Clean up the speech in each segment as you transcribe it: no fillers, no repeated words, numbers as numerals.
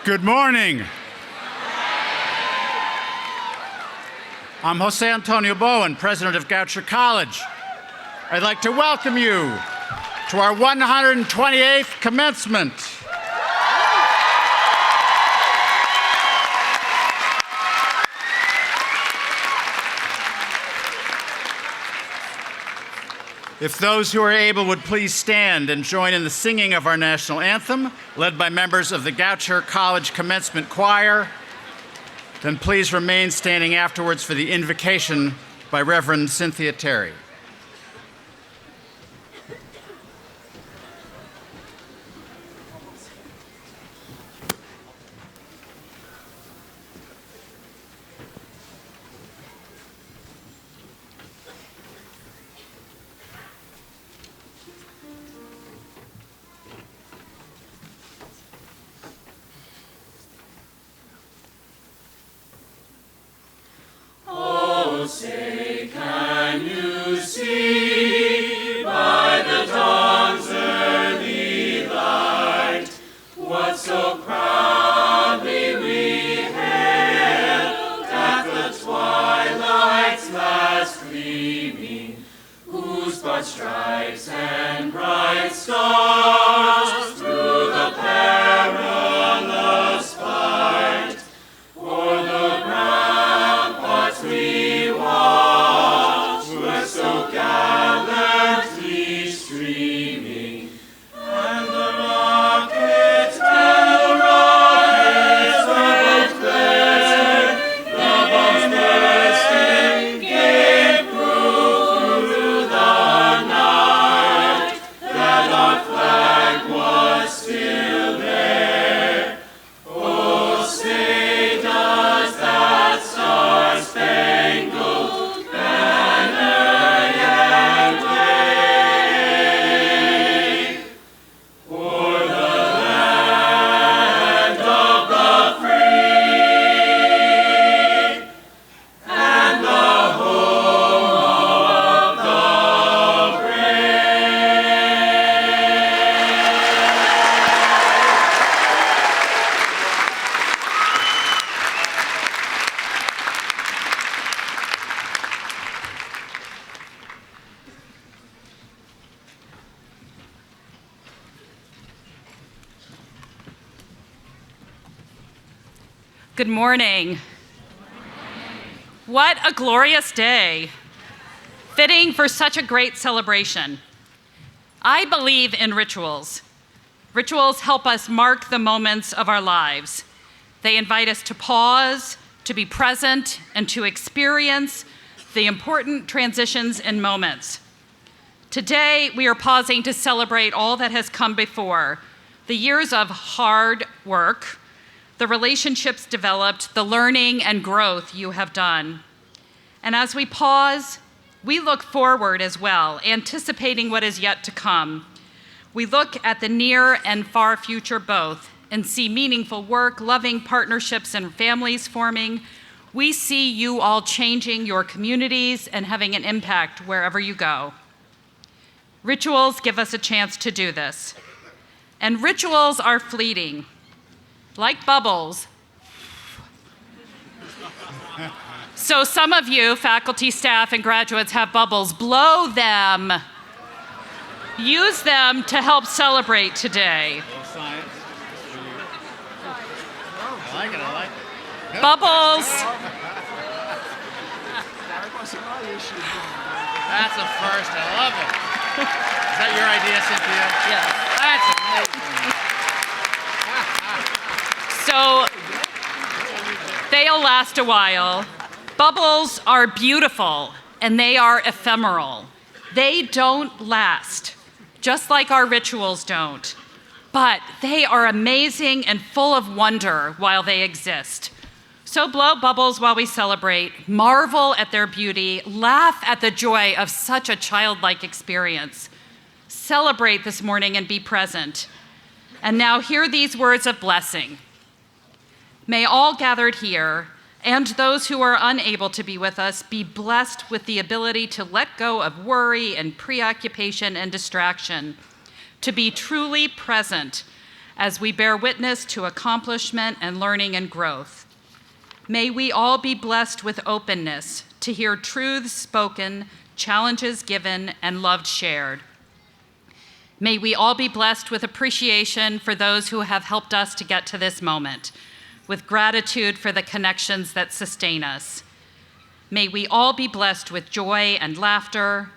Good morning. I'm Jose Antonio Bowen, president of Goucher College. I'd like to welcome you to our 128th commencement. If those who are able would please stand and join in the singing of our national anthem, led by members of the Goucher College Commencement Choir, then please remain standing afterwards for the invocation by Reverend Cynthia Terry. Say, can you see by the dawn's early light what so proudly we hailed at the twilight's last gleaming, whose broad stripes and bright stars through the perilous fight o'er the ramparts we watched were so gallantly streaming, and the rockets still were flared, the bombs bursting gave proof through the night that our flag was still there. Oh, say does that star-spangled banner yet wave o'er the land of the free and the home of the Good morning. What a glorious day. Fitting for such a great celebration. I believe in rituals. Rituals help us mark the moments of our lives. They invite us to pause, to be present, and to experience the important transitions and moments. Today, we are pausing to celebrate all that has come before, the years of hard work, the relationships developed, the learning and growth you have done. And as we pause, we look forward as well, anticipating what is yet to come. We look at the near and far future both and see meaningful work, loving partnerships, and families forming. We see you all changing your communities and having an impact wherever you go. Rituals give us a chance to do this. And rituals are fleeting. Like bubbles. So some of you, faculty, staff, and graduates have bubbles. Blow them. Use them to help celebrate today. like it, I like it. Bubbles. That's a first, I love it. Is that your idea, Cynthia? Yes. So they'll last a while. Bubbles are beautiful and they are ephemeral. They don't last, just like our rituals don't. But they are amazing and full of wonder while they exist. So blow bubbles while we celebrate, marvel at their beauty, laugh at the joy of such a childlike experience. Celebrate this morning and be present. And now hear these words of blessing. May all gathered here and those who are unable to be with us be blessed with the ability to let go of worry and preoccupation and distraction, to be truly present as we bear witness to accomplishment and learning and growth. May we all be blessed with openness to hear truths spoken, challenges given, and love shared. May we all be blessed with appreciation for those who have helped us to get to this moment, with gratitude for the connections that sustain us. May we all be blessed with joy and laughter,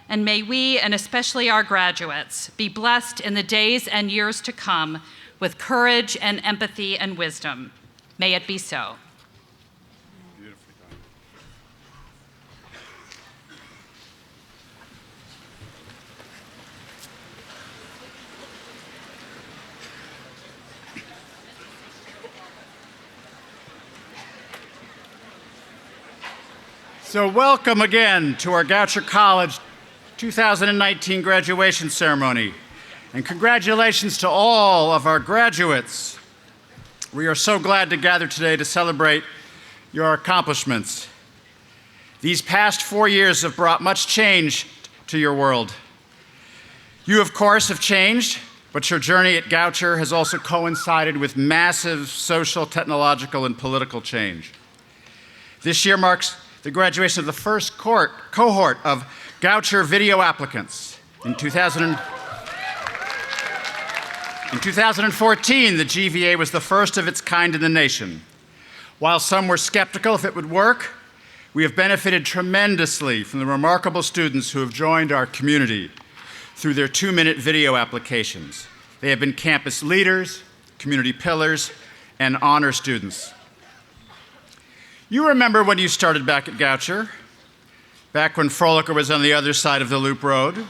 and may we, and especially our graduates, be blessed in the days and years to come with courage and empathy and wisdom. May it be so. So welcome again to our Goucher College 2019 graduation ceremony. And congratulations to all of our graduates. We are so glad to gather today to celebrate your accomplishments. These past 4 years have brought much change to your world. You, of course, have changed, but your journey at Goucher has also coincided with massive social, technological, and political change. This year marks the graduation of the first cohort of Goucher video applicants. In 2014, the GVA was the first of its kind in the nation. While some were skeptical if it would work, we have benefited tremendously from the remarkable students who have joined our community through their 2-minute video applications. They have been campus leaders, community pillars, and honor students. You remember when you started back at Goucher, back when Frolicker was on the other side of the Loop Road,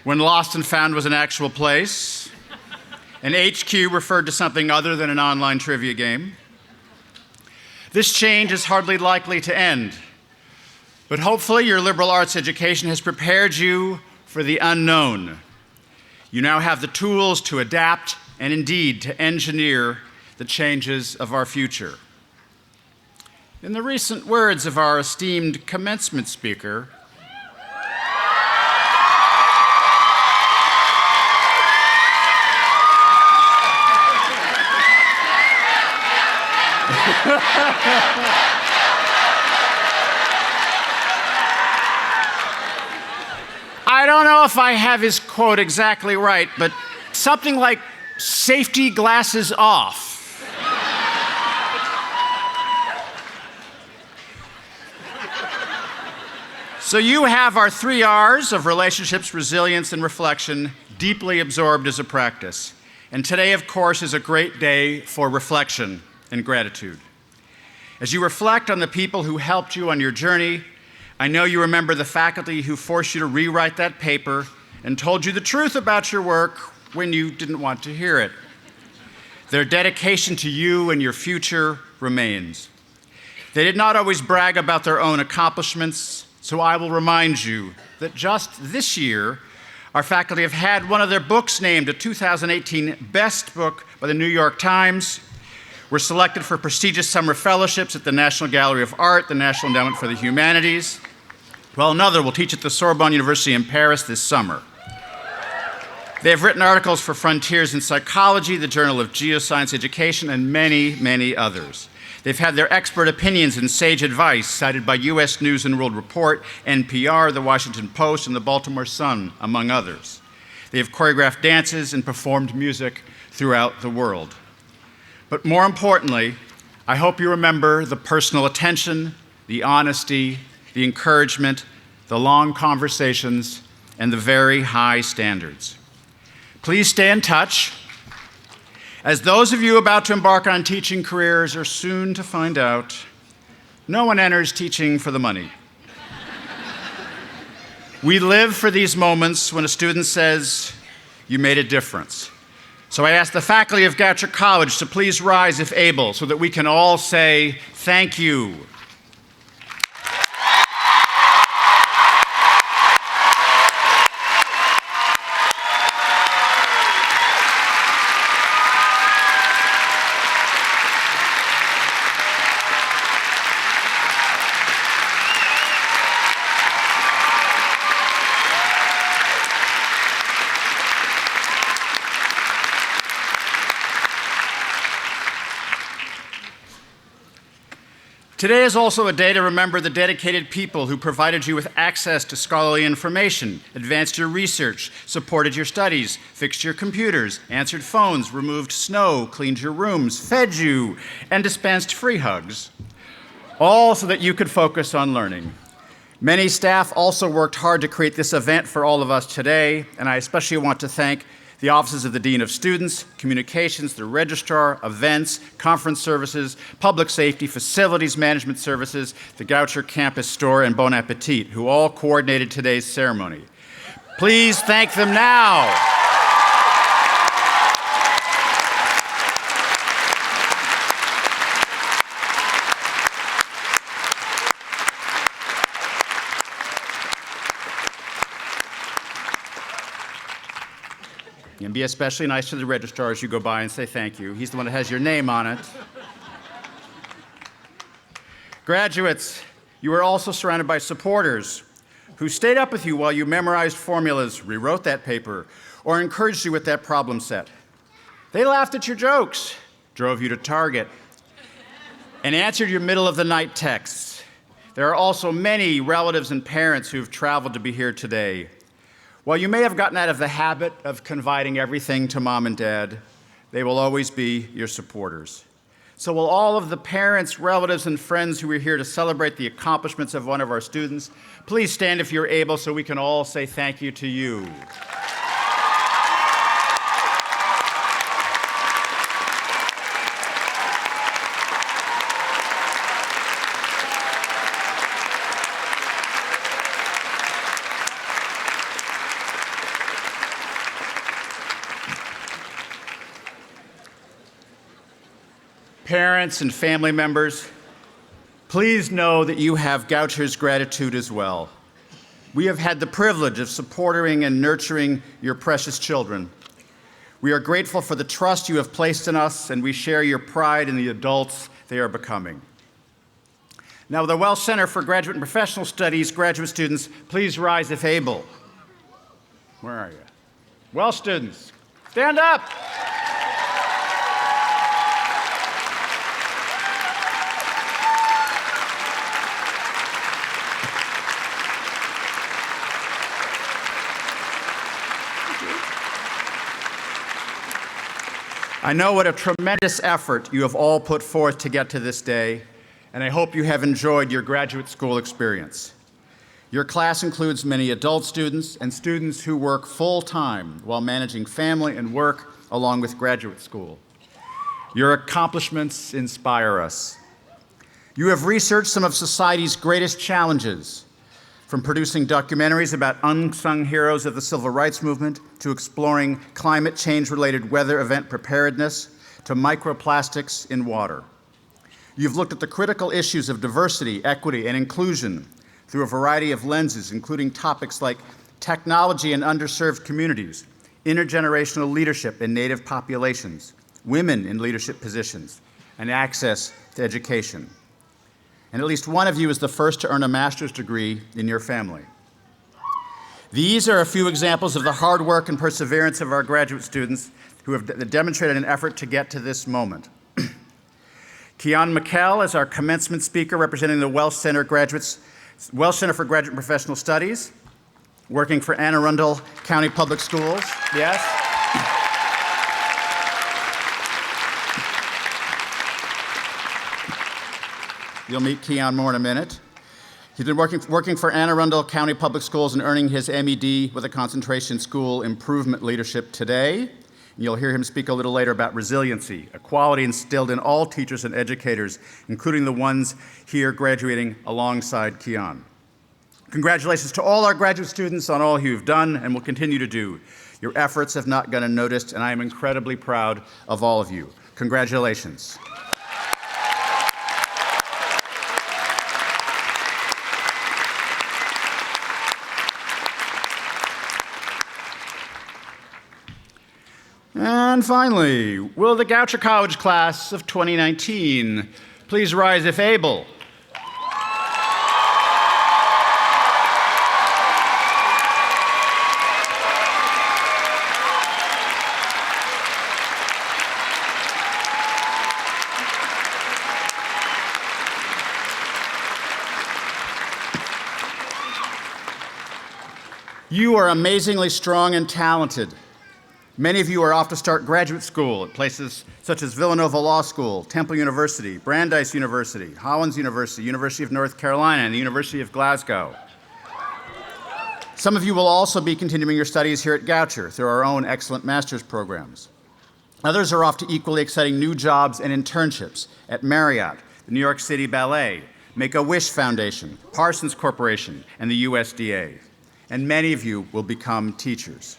when Lost and Found was an actual place, and HQ referred to something other than an online trivia game. This change is hardly likely to end, but hopefully your liberal arts education has prepared you for the unknown. You now have the tools to adapt and indeed to engineer the changes of our future. In the recent words of our esteemed commencement speaker, I don't know if I have his quote exactly right, but something like safety glasses off. So you have our 3 R's of relationships, resilience, and reflection deeply absorbed as a practice. And today, of course, is a great day for reflection and gratitude. As you reflect on the people who helped you on your journey, I know you remember the faculty who forced you to rewrite that paper and told you the truth about your work when you didn't want to hear it. Their dedication to you and your future remains. They did not always brag about their own accomplishments, so I will remind you that just this year, our faculty have had one of their books named a 2018 Best Book by the New York Times. We're selected for prestigious summer fellowships at the National Gallery of Art, the National Endowment for the Humanities, while another will teach at the Sorbonne University in Paris this summer. They have written articles for Frontiers in Psychology, the Journal of Geoscience Education, and many, many others. They've had their expert opinions and sage advice cited by U.S. News and World Report, NPR, The Washington Post, and the Baltimore Sun, among others. They have choreographed dances and performed music throughout the world. But more importantly, I hope you remember the personal attention, the honesty, the encouragement, the long conversations, and the very high standards. Please stay in touch. As those of you about to embark on teaching careers are soon to find out, no one enters teaching for the money. We live for these moments when a student says, "You made a difference." So I ask the faculty of Goucher College to please rise if able so that we can all say thank you. Today is also a day to remember the dedicated people who provided you with access to scholarly information, advanced your research, supported your studies, fixed your computers, answered phones, removed snow, cleaned your rooms, fed you, and dispensed free hugs, all so that you could focus on learning. Many staff also worked hard to create this event for all of us today, and I especially want to thank the offices of the Dean of Students, Communications, the Registrar, Events, Conference Services, Public Safety, Facilities Management Services, the Goucher Campus Store, and Bon Appetit, who all coordinated today's ceremony. Please thank them now. And be especially nice to the registrar as you go by and say thank you. He's the one that has your name on it. Graduates, you are also surrounded by supporters who stayed up with you while you memorized formulas, rewrote that paper, or encouraged you with that problem set. They laughed at your jokes, drove you to Target, and answered your middle-of-the-night texts. There are also many relatives and parents who've traveled to be here today. While you may have gotten out of the habit of confiding everything to mom and dad, they will always be your supporters. So will all of the parents, relatives, and friends who are here to celebrate the accomplishments of one of our students, please stand if you're able so we can all say thank you to you. Parents and family members, please know that you have Goucher's gratitude as well. We have had the privilege of supporting and nurturing your precious children. We are grateful for the trust you have placed in us, and we share your pride in the adults they are becoming. Now, the Welsh Center for Graduate and Professional Studies graduate students, please rise if able. Where are you? Welsh students, stand up. I know what a tremendous effort you have all put forth to get to this day, and I hope you have enjoyed your graduate school experience. Your class includes many adult students and students who work full-time while managing family and work along with graduate school. Your accomplishments inspire us. You have researched some of society's greatest challenges, from producing documentaries about unsung heroes of the civil rights movement, to exploring climate change-related weather event preparedness, to microplastics in water. You've looked at the critical issues of diversity, equity, and inclusion through a variety of lenses, including topics like technology in underserved communities, intergenerational leadership in Native populations, women in leadership positions, and access to education. And at least one of you is the first to earn a master's degree in your family. These are a few examples of the hard work and perseverance of our graduate students who have demonstrated an effort to get to this moment. Keon Mikkel is our commencement speaker representing the Welsh Center for Graduate and Professional Studies, working for Anne Arundel County Public Schools. Yes? You'll meet Keon more in a minute. He's been working for Anne Arundel County Public Schools and earning his MED with a concentration in school improvement leadership today. And you'll hear him speak a little later about resiliency, a quality instilled in all teachers and educators, including the ones here graduating alongside Keon. Congratulations to all our graduate students on all you've done and will continue to do. Your efforts have not gone unnoticed, and I am incredibly proud of all of you. Congratulations. And finally, will the Goucher College class of 2019 please rise if able? You are amazingly strong and talented. Many of you are off to start graduate school at places such as Villanova Law School, Temple University, Brandeis University, Hollins University, University of North Carolina, and the University of Glasgow. Some of you will also be continuing your studies here at Goucher through our own excellent master's programs. Others are off to equally exciting new jobs and internships at Marriott, the New York City Ballet, Make-A-Wish Foundation, Parsons Corporation, and the USDA. And many of you will become teachers.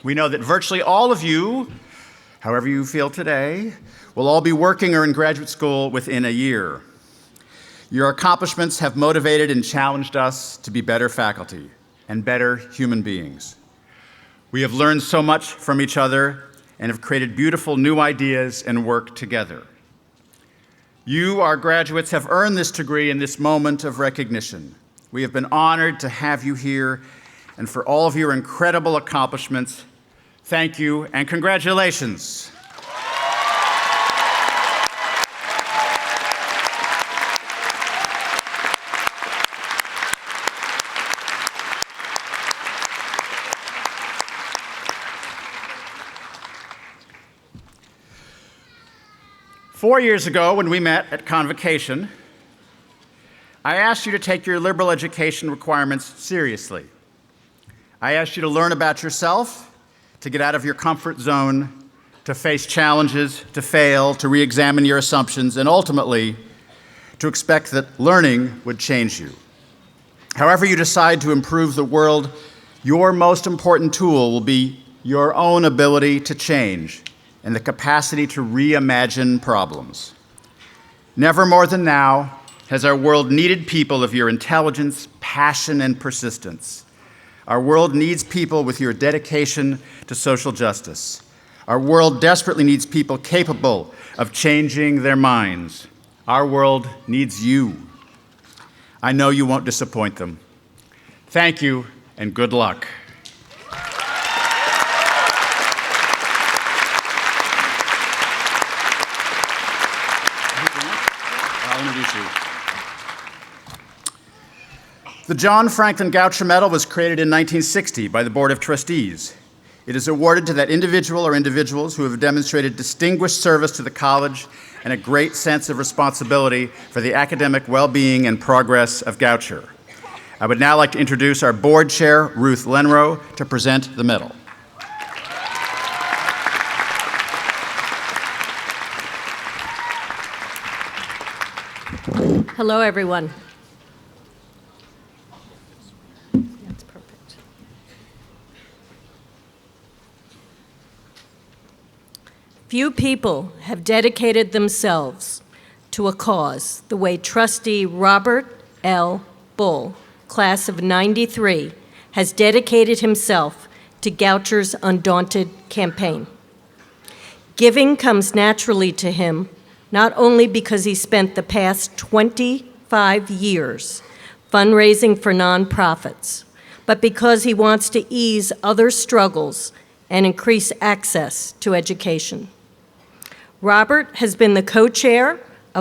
We know that virtually all of you, however you feel today, will all be working or in graduate school within a year. Your accomplishments have motivated and challenged us to be better faculty and better human beings. We have learned so much from each other and have created beautiful new ideas and work together. You, our graduates, have earned this degree in this moment of recognition. We have been honored to have you here, and for all of your incredible accomplishments, thank you and congratulations. Four years ago, when we met at Convocation, I asked you to take your liberal education requirements seriously. I asked you to learn about yourself, to get out of your comfort zone, to face challenges, to fail, to re-examine your assumptions, and ultimately, to expect that learning would change you. However you decide to improve the world, your most important tool will be your own ability to change and the capacity to reimagine problems. Never more than now has our world needed people of your intelligence, passion, and persistence. Our world needs people with your dedication to social justice. Our world desperately needs people capable of changing their minds. Our world needs you. I know you won't disappoint them. Thank you, and good luck. I'll introduce you. The John Franklin Goucher Medal was created in 1960 by the Board of Trustees. It is awarded to that individual or individuals who have demonstrated distinguished service to the college and a great sense of responsibility for the academic well-being and progress of Goucher. I would now like to introduce our board chair, Ruth Lenrow, to present the medal. Hello, everyone. That's perfect. Few people have dedicated themselves to a cause the way Trustee Robert L. Bull, class of '93, has dedicated himself to Goucher's Undaunted campaign. Giving comes naturally to him, not only because he spent the past 25 years fundraising for nonprofits, but because he wants to ease other struggles and increase access to education. Robert has been the co-chair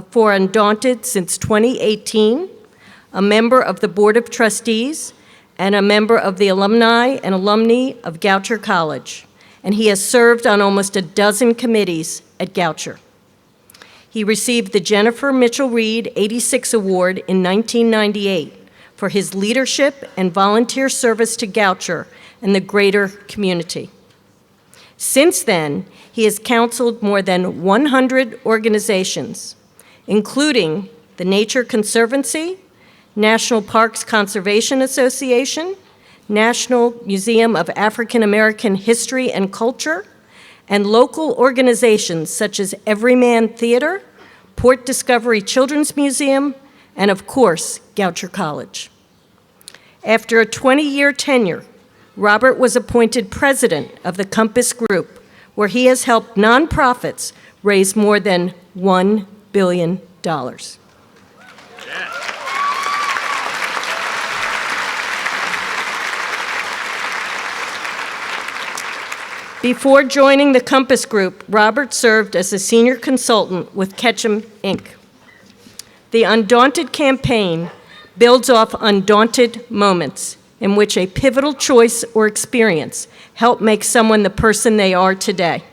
for Undaunted since 2018, a member of the Board of Trustees, and a member of the alumni and alumni of Goucher College, and he has served on almost a dozen committees at Goucher. He received the Jennifer Mitchell Reed 86 Award in 1998 for his leadership and volunteer service to Goucher and the greater community. Since then, he has counseled more than 100 organizations, including the Nature Conservancy, National Parks Conservation Association, National Museum of African American History and Culture, and local organizations such as Everyman Theater, Port Discovery Children's Museum, and of course, Goucher College. After a 20-year tenure, Robert was appointed president of the Compass Group, where he has helped nonprofits raise more than $1 billion. Before joining the Compass Group, Robert served as a senior consultant with Ketchum, Inc. The Undaunted campaign builds off undaunted moments in which a pivotal choice or experience helped make someone the person they are today.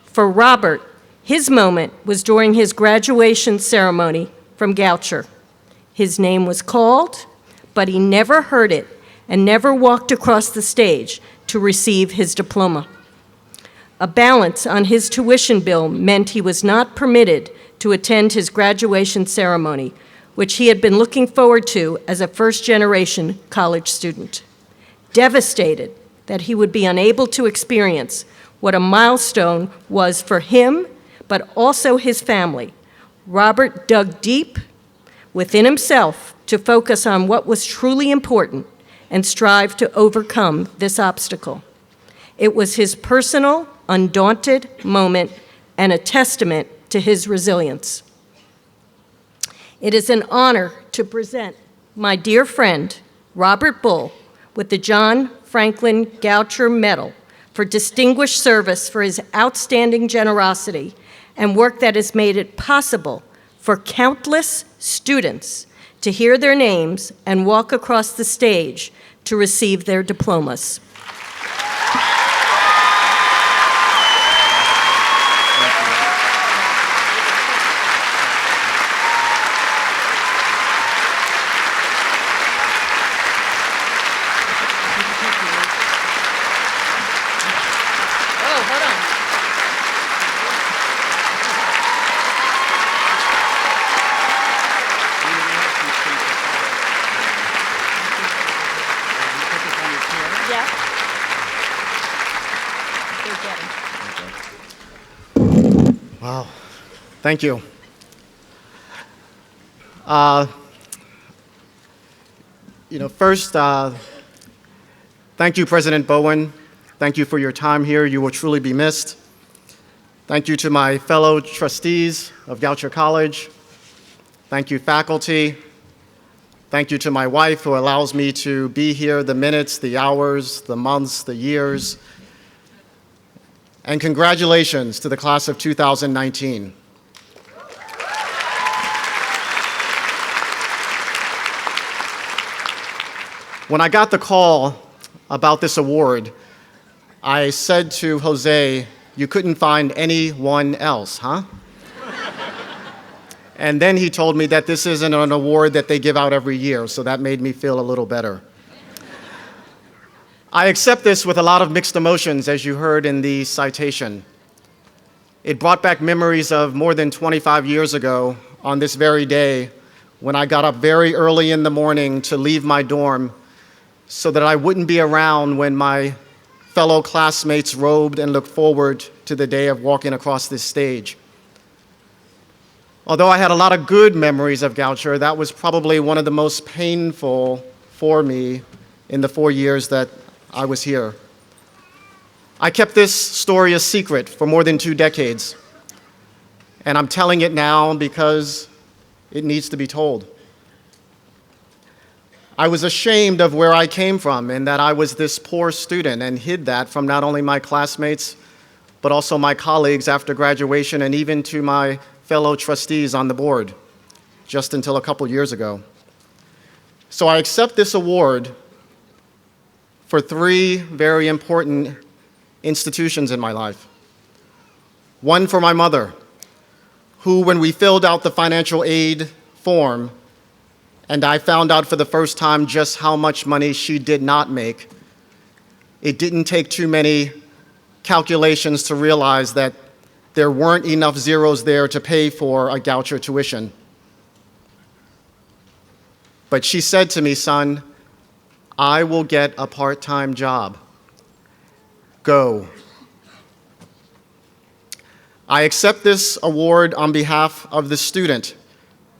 For Robert, his moment was during his graduation ceremony from Goucher. His name was called, but he never heard it and never walked across the stage to receive his diploma. A balance on his tuition bill meant he was not permitted to attend his graduation ceremony, which he had been looking forward to as a first-generation college student. Devastated that he would be unable to experience what a milestone was for him, but also his family, Robert dug deep within himself to focus on what was truly important and strive to overcome this obstacle. It was his personal, undaunted moment and a testament to his resilience. It is an honor to present my dear friend, Robert Bull, with the John Franklin Goucher Medal for distinguished service for his outstanding generosity and work that has made it possible for countless students to hear their names and walk across the stage to receive their diplomas. Wow, thank you. First, thank you, President Bowen. Thank you for your time here. You will truly be missed. Thank you to my fellow trustees of Goucher College. Thank you, faculty. Thank you to my wife, who allows me to be here the minutes, the hours, the months, the years. And congratulations to the class of 2019. When I got the call about this award, I said to Jose, "You couldn't find anyone else, huh?" And then he told me that this isn't an award that they give out every year, so that made me feel a little better. I accept this with a lot of mixed emotions, as you heard in the citation. It brought back memories of more than 25 years ago on this very day when I got up very early in the morning to leave my dorm so that I wouldn't be around when my fellow classmates robed and looked forward to the day of walking across this stage. Although I had a lot of good memories of Goucher, that was probably one of the most painful for me in the 4 years that I was here. I kept this story a secret for more than 2 decades, and I'm telling it now because it needs to be told. I was ashamed of where I came from and that I was this poor student, and hid that from not only my classmates, but also my colleagues after graduation and even to my fellow trustees on the board, just until a couple years ago. So I accept this award for 3 very important institutions in my life. One for my mother, who, when we filled out the financial aid form, and I found out for the first time just how much money she did not make, it didn't take too many calculations to realize that there weren't enough zeros there to pay for a Goucher tuition. But she said to me, "Son, I will get a part-time job. Go." I accept this award on behalf of the student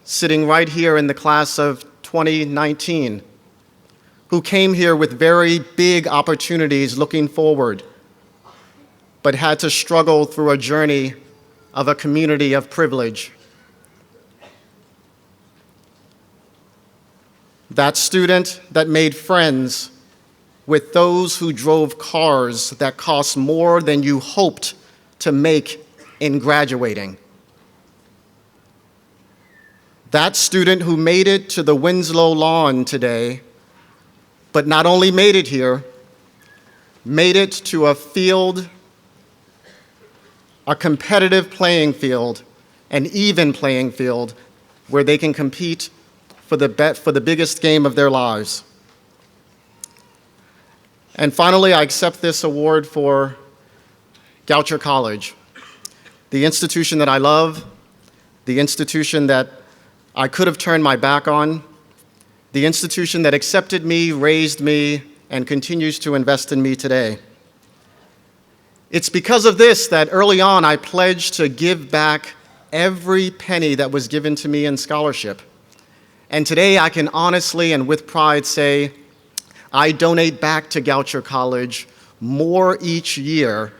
sitting right here in the class of 2019, who came here with very big opportunities looking forward, but had to struggle through a journey of a community of privilege. That student that made friends with those who drove cars that cost more than you hoped to make in graduating. That student who made it to the Winslow lawn today, but not only made it here, made it to a field, a competitive playing field, an even playing field, where they can compete for the biggest game of their lives. And finally, I accept this award for Goucher College, the institution that I love, the institution that I could have turned my back on, the institution that accepted me, raised me, and continues to invest in me today. It's because of this that early on I pledged to give back every penny that was given to me in scholarship. And today I can honestly and with pride say, I donate back to Goucher College more each year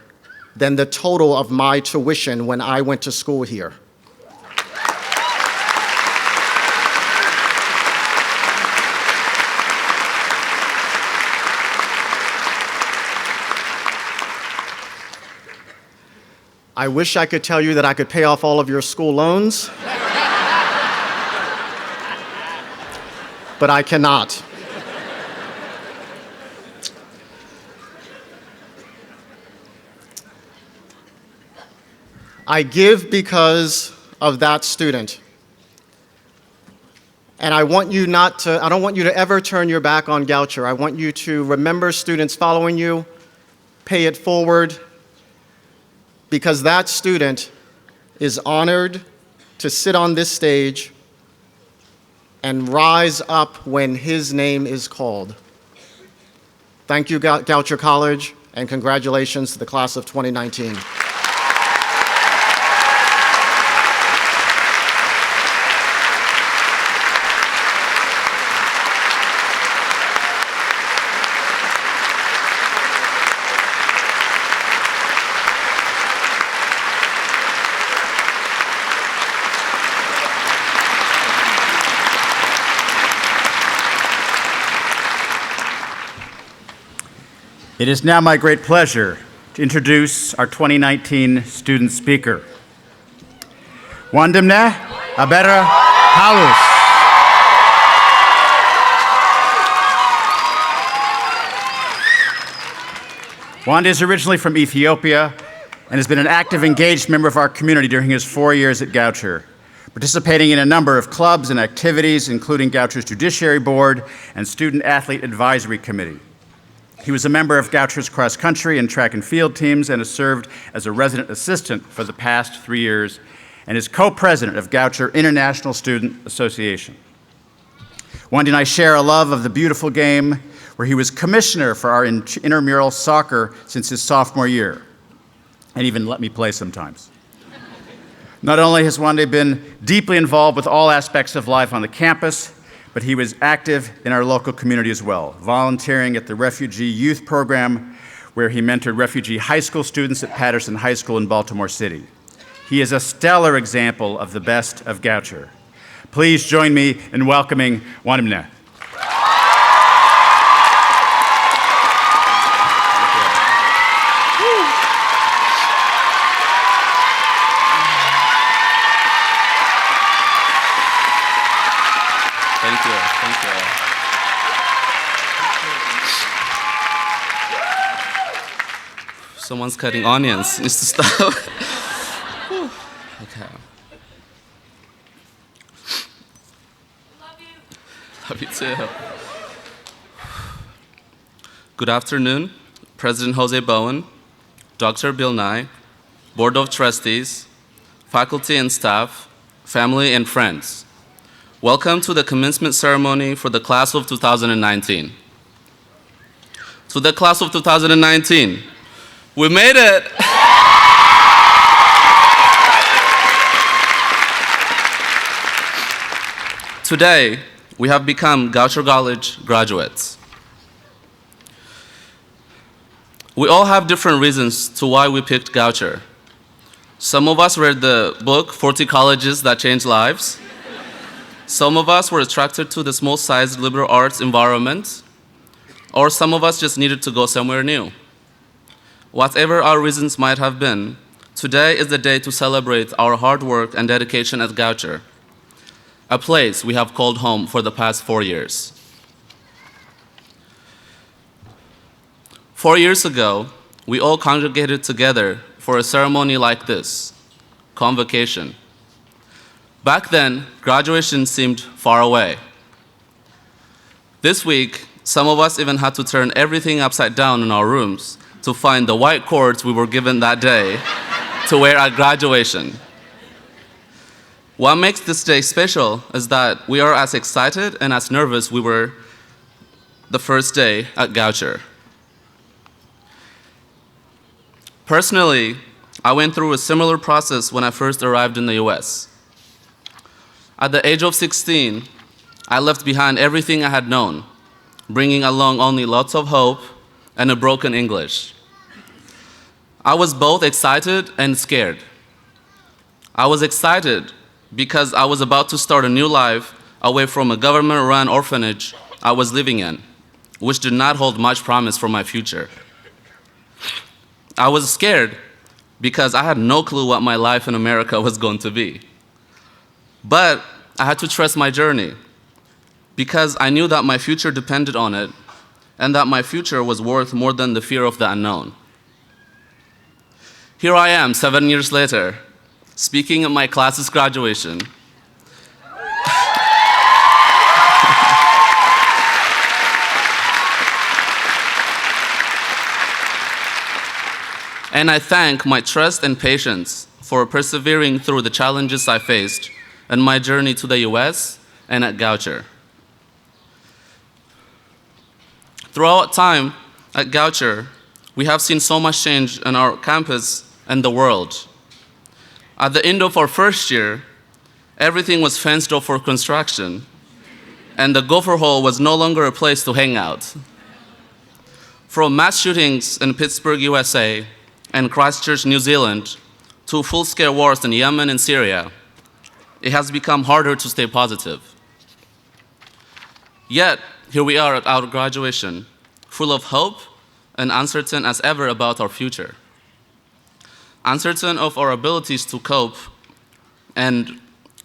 than the total of my tuition when I went to school here. I wish I could tell you that I could pay off all of your school loans, but I cannot. I give because of that student. And I don't want you to ever turn your back on Goucher. I want you to remember students following you, pay it forward, because that student is honored to sit on this stage and rise up when his name is called. Thank you, Goucher College, and congratulations to the class of 2019. It is now my great pleasure to introduce our 2019 student speaker. Wandimne Abera Halus. Wanda is originally from Ethiopia and has been an active, engaged member of our community during his 4 years at Goucher, participating in a number of clubs and activities, including Goucher's Judiciary Board and Student Athlete Advisory Committee. He was a member of Goucher's cross-country and track and field teams and has served as a resident assistant for the past 3 years and is co-president of Goucher International Student Association. Wendy and I share a love of the beautiful game, where he was commissioner for our intramural soccer since his sophomore year, and even let me play sometimes. Not only has Wendy been deeply involved with all aspects of life on the campus, but he was active in our local community as well, volunteering at the Refugee Youth Program, where he mentored refugee high school students at Patterson High School in Baltimore City. He is a stellar example of the best of Goucher. Please join me in welcoming Wandimne. Someone's cutting onions. Needs to stop. Okay. too. Good afternoon, President Jose Bowen, Dr. Bill Nye, Board of Trustees, faculty and staff, family and friends. Welcome to the commencement ceremony for the class of 2019. To the class of 2019, we made it! Today, we have become Goucher College graduates. We all have different reasons to why we picked Goucher. Some of us read the book, 40 Colleges That Changed Lives. Some of us were attracted to the small-sized liberal arts environment, or some of us just needed to go somewhere new. Whatever our reasons might have been, today is the day to celebrate our hard work and dedication at Goucher, a place we have called home for the past 4 years. 4 years ago, we all congregated together for a ceremony like this, Convocation. Back then, graduation seemed far away. This week, some of us even had to turn everything upside down in our rooms to find the white cords we were given that day to wear at graduation. What makes this day special is that we are as excited and as nervous we were the first day at Goucher. Personally, I went through a similar process when I first arrived in the US. At the age of 16, I left behind everything I had known, bringing along only lots of hope and a broken English. I was both excited and scared. I was excited because I was about to start a new life away from a government-run orphanage I was living in, which did not hold much promise for my future. I was scared because I had no clue what my life in America was going to be. But I had to trust my journey because I knew that my future depended on it and that my future was worth more than the fear of the unknown. Here I am, 7 years later, speaking at my class's graduation. And I thank my trust and patience for persevering through the challenges I faced in my journey to the US and at Goucher. Throughout time at Goucher, we have seen so much change in our campus and the world. At the end of our first year, everything was fenced off for construction, and the Gopher Hole was no longer a place to hang out. From mass shootings in Pittsburgh, USA, and Christchurch, New Zealand, to full-scale wars in Yemen and Syria, it has become harder to stay positive. Yet, here we are at our graduation, full of hope and uncertain as ever about our future. Uncertain of our abilities to cope and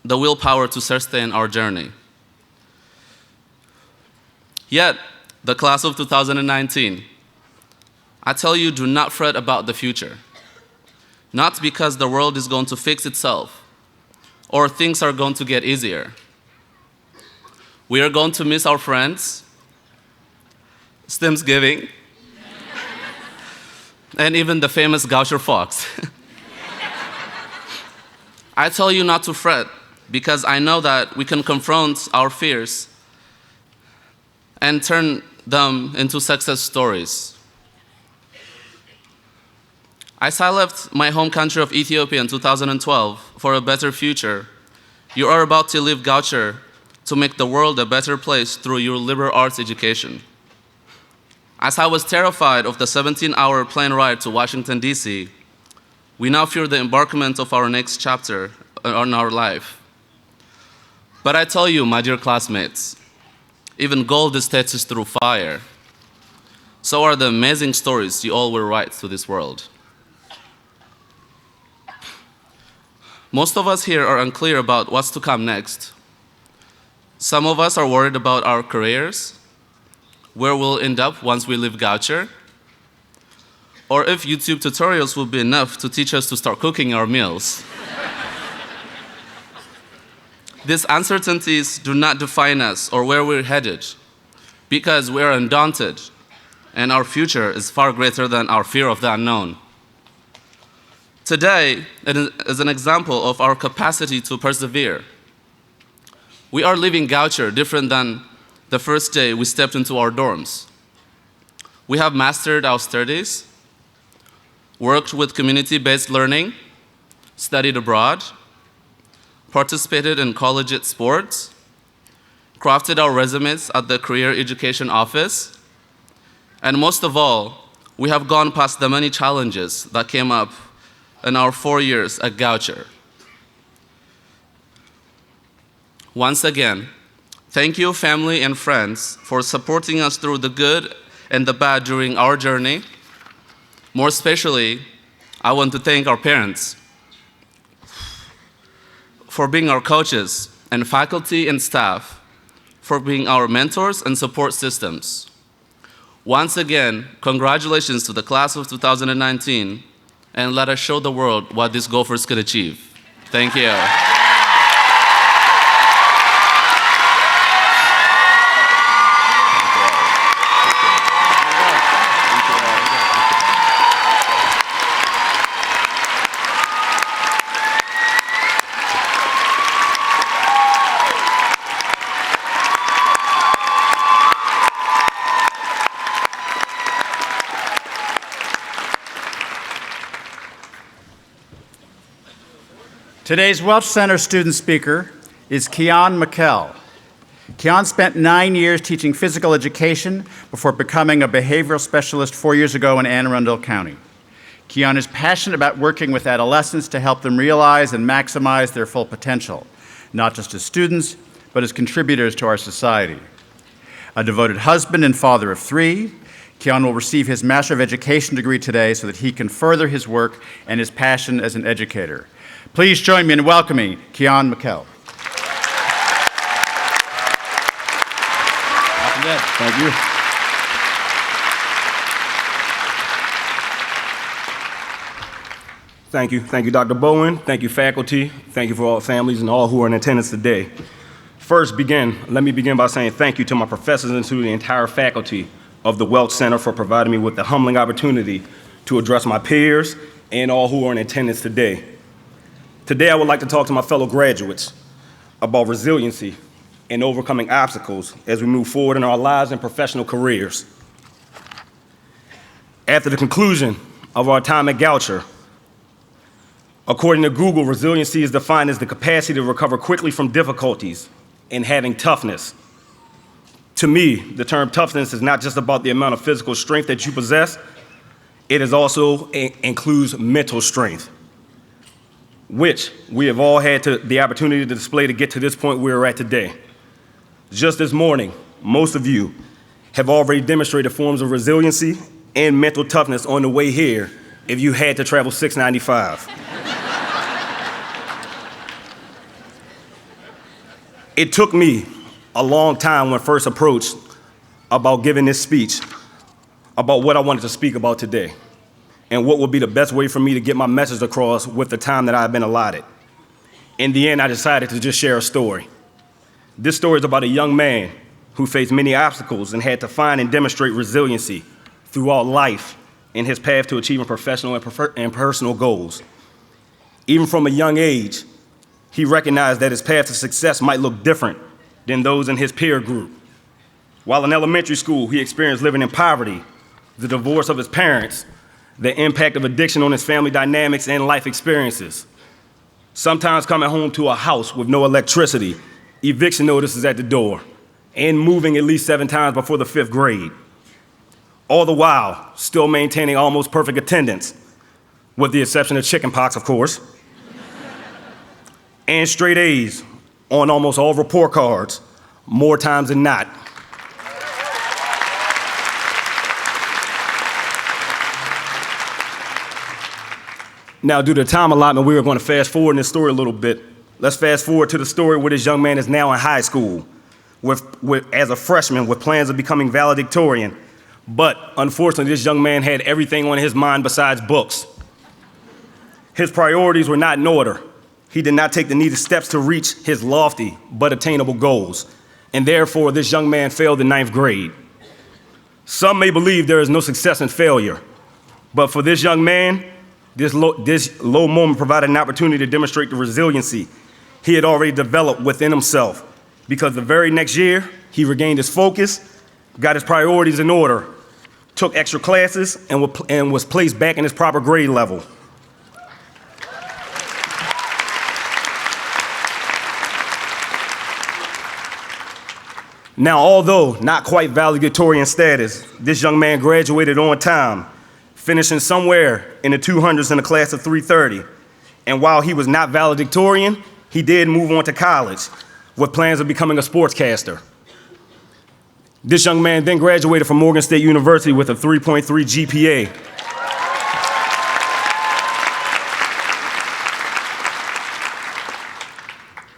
the willpower to sustain our journey. Yet, the class of 2019, I tell you, do not fret about the future. Not because the world is going to fix itself or things are going to get easier. We are going to miss our friends, Stemsgiving, and even the famous Goucher Fox. I tell you not to fret because I know that we can confront our fears and turn them into success stories. As I left my home country of Ethiopia in 2012 for a better future, you are about to leave Goucher to make the world a better place through your liberal arts education. As I was terrified of the 17-hour plane ride to Washington, D.C., we now fear the embarkment of our next chapter in our life. But I tell you, my dear classmates, even gold is tested through fire. So are the amazing stories you all will write to this world. Most of us here are unclear about what's to come next. Some of us are worried about our careers, where we'll end up once we leave Goucher, or if YouTube tutorials will be enough to teach us to start cooking our meals. These uncertainties do not define us or where we're headed, because we are undaunted, and our future is far greater than our fear of the unknown. Today is an example of our capacity to persevere. We are leaving Goucher different than the first day we stepped into our dorms. We have mastered our studies, worked with community-based learning, studied abroad, participated in collegiate sports, crafted our resumes at the Career Education Office, and most of all, we have gone past the many challenges that came up in our 4 years at Goucher. Once again, thank you, family and friends, for supporting us through the good and the bad during our journey. More especially, I want to thank our parents for being our coaches, and faculty and staff for being our mentors and support systems. Once again, congratulations to the class of 2019, and let us show the world what these Gophers could achieve. Thank you. Today's Webcenter student speaker is Keon Mikkel. Keon spent 9 years teaching physical education before becoming a behavioral specialist 4 years ago in Anne Arundel County. Keon is passionate about working with adolescents to help them realize and maximize their full potential, not just as students, but as contributors to our society. A devoted husband and father of 3, Keon will receive his Master of Education degree today so that he can further his work and his passion as an educator. Please join me in welcoming Keon Mikkel. Thank you. Thank you. Thank you, Dr. Bowen. Thank you, faculty. Thank you for all families and all who are in attendance today. Let me begin by saying thank you to my professors and to the entire faculty of the Webcenter for providing me with the humbling opportunity to address my peers and all who are in attendance today. Today, I would like to talk to my fellow graduates about resiliency and overcoming obstacles as we move forward in our lives and professional careers. After the conclusion of our time at Goucher, according to Google, resiliency is defined as the capacity to recover quickly from difficulties and having toughness. To me, the term toughness is not just about the amount of physical strength that you possess, it also includes mental strength, which we have all had the opportunity to display to get to this point where we're at today. Just this morning, most of you have already demonstrated forms of resiliency and mental toughness on the way here if you had to travel 695. It took me a long time when first approached about giving this speech, about what I wanted to speak about today, and what would be the best way for me to get my message across with the time that I've been allotted. In the end, I decided to just share a story. This story is about a young man who faced many obstacles and had to find and demonstrate resiliency throughout life in his path to achieving professional and personal goals. Even from a young age, he recognized that his path to success might look different than those in his peer group. While in elementary school, he experienced living in poverty, the divorce of his parents, the impact of addiction on his family dynamics and life experiences. Sometimes coming home to a house with no electricity, eviction notices at the door, and moving at least 7 times before the 5th grade. All the while, still maintaining almost perfect attendance, with the exception of chickenpox, of course, and straight A's on almost all report cards, more times than not. Now, due to time allotment, we are going to fast forward in this story a little bit. Let's fast forward to the story where this young man is now in high school, as a freshman with plans of becoming valedictorian. But unfortunately, this young man had everything on his mind besides books. His priorities were not in order. He did not take the needed steps to reach his lofty but attainable goals, and therefore this young man failed in 9th grade. Some may believe there is no success in failure, but for this young man, this low moment provided an opportunity to demonstrate the resiliency he had already developed within himself, because the very next year, he regained his focus, got his priorities in order, took extra classes, and was placed back in his proper grade level. Now, although not quite valedictorian status, this young man graduated on time, finishing somewhere in the 200s in a class of 330. And while he was not valedictorian, he did move on to college with plans of becoming a sportscaster. This young man then graduated from Morgan State University with a 3.3 GPA.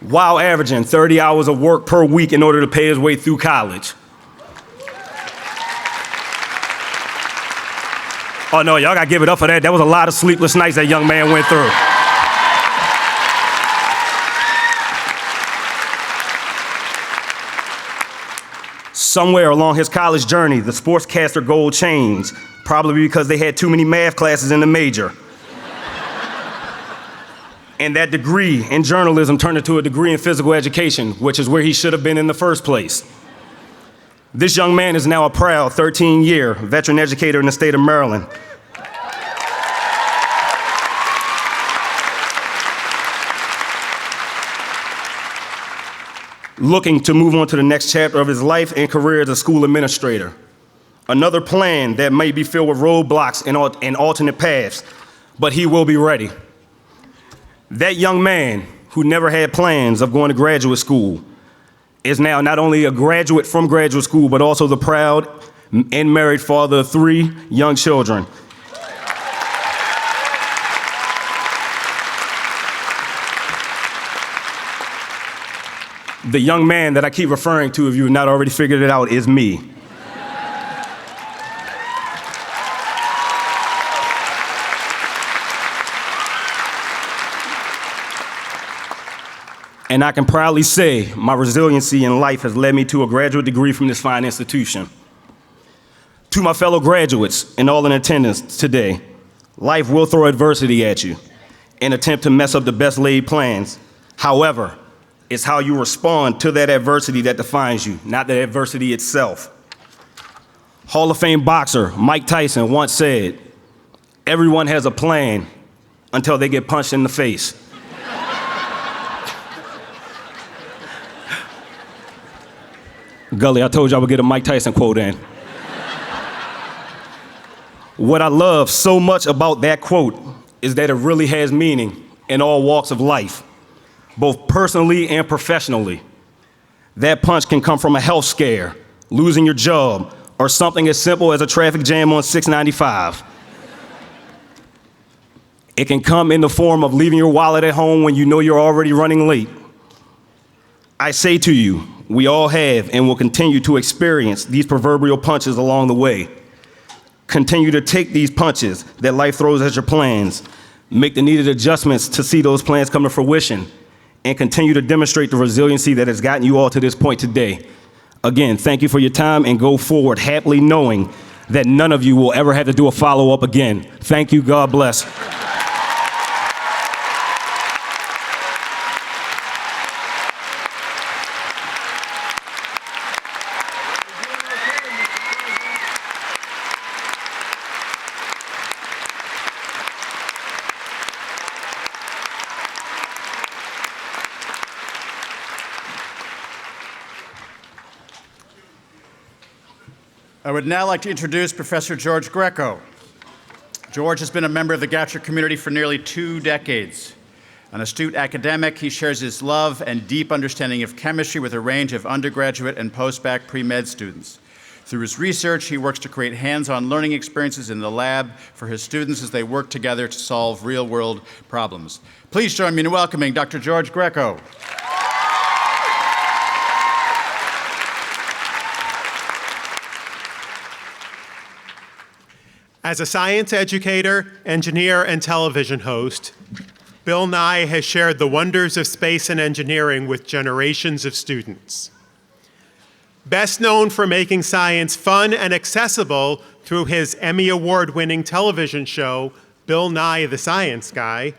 While averaging 30 hours of work per week in order to pay his way through college. Oh no, y'all gotta give it up for that. That was a lot of sleepless nights that young man went through. Somewhere along his college journey, the sportscaster goal changed, probably because they had too many math classes in the major. And that degree in journalism turned into a degree in physical education, which is where he should have been in the first place. This young man is now a proud 13-year veteran educator in the state of Maryland. Looking to move on to the next chapter of his life and career as a school administrator. Another plan that may be filled with roadblocks and alternate paths, but he will be ready. That young man who never had plans of going to graduate school is now not only a graduate from graduate school, but also the proud and married father of 3 young children. The young man that I keep referring to, if you have not already figured it out, is me. And I can proudly say my resiliency in life has led me to a graduate degree from this fine institution. To my fellow graduates and all in attendance today, life will throw adversity at you and attempt to mess up the best laid plans. However, it's how you respond to that adversity that defines you, not the adversity itself. Hall of Fame boxer Mike Tyson once said, "Everyone has a plan until they get punched in the face." Gully, I told you I would get a Mike Tyson quote in. What I love so much about that quote is that it really has meaning in all walks of life, both personally and professionally. That punch can come from a health scare, losing your job, or something as simple as a traffic jam on 695. It can come in the form of leaving your wallet at home when you know you're already running late. I say to you, we all have and will continue to experience these proverbial punches along the way. Continue to take these punches that life throws at your plans, make the needed adjustments to see those plans come to fruition, and continue to demonstrate the resiliency that has gotten you all to this point today. Again, thank you for your time, and go forward happily knowing that none of you will ever have to do a follow-up again. Thank you, God bless. I would now like to introduce Professor Jorge Greco. George has been a member of the Goucher community for nearly 2 decades. An astute academic, he shares his love and deep understanding of chemistry with a range of undergraduate and post-bac pre-med students. Through his research, he works to create hands-on learning experiences in the lab for his students as they work together to solve real-world problems. Please join me in welcoming Dr. Jorge Greco. As a science educator, engineer, and television host, Bill Nye has shared the wonders of space and engineering with generations of students. Best known for making science fun and accessible through his Emmy Award-winning television show, Bill Nye the Science Guy.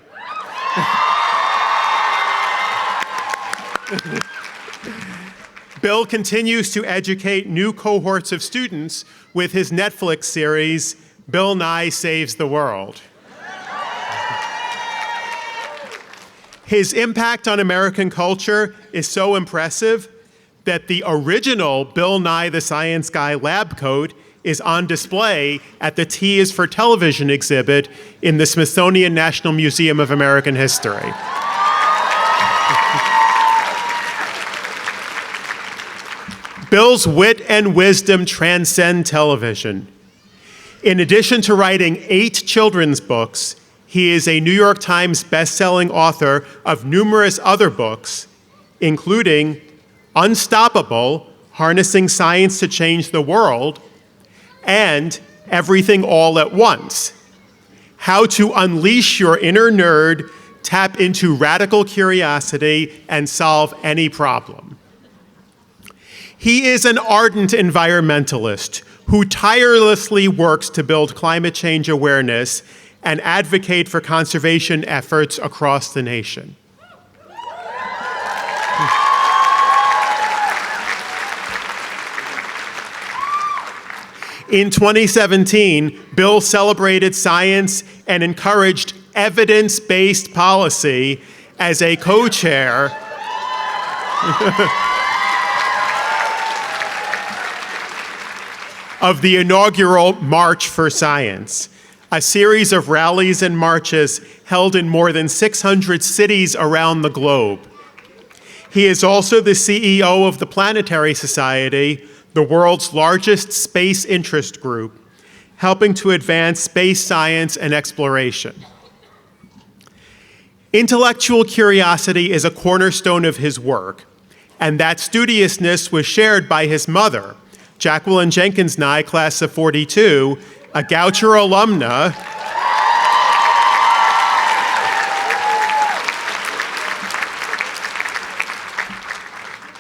Bill continues to educate new cohorts of students with his Netflix series, Bill Nye Saves the World. His impact on American culture is so impressive that the original Bill Nye the Science Guy lab coat is on display at the T is for Television exhibit in the Smithsonian National Museum of American History. Bill's wit and wisdom transcend television. In addition to writing 8 children's books, he is a New York Times best-selling author of numerous other books, including Unstoppable, Harnessing Science to Change the World, and Everything All at Once, How to Unleash Your Inner Nerd, Tap into Radical Curiosity, and Solve Any Problem. He is an ardent environmentalist who tirelessly works to build climate change awareness and advocate for conservation efforts across the nation. In 2017, Bill celebrated science and encouraged evidence-based policy as a co-chair of the inaugural March for Science, a series of rallies and marches held in more than 600 cities around the globe. He is also the CEO of the Planetary Society, the world's largest space interest group, helping to advance space science and exploration. Intellectual curiosity is a cornerstone of his work, and that studiousness was shared by his mother, Jacqueline Jenkins Nye, class of '42, a Goucher alumna,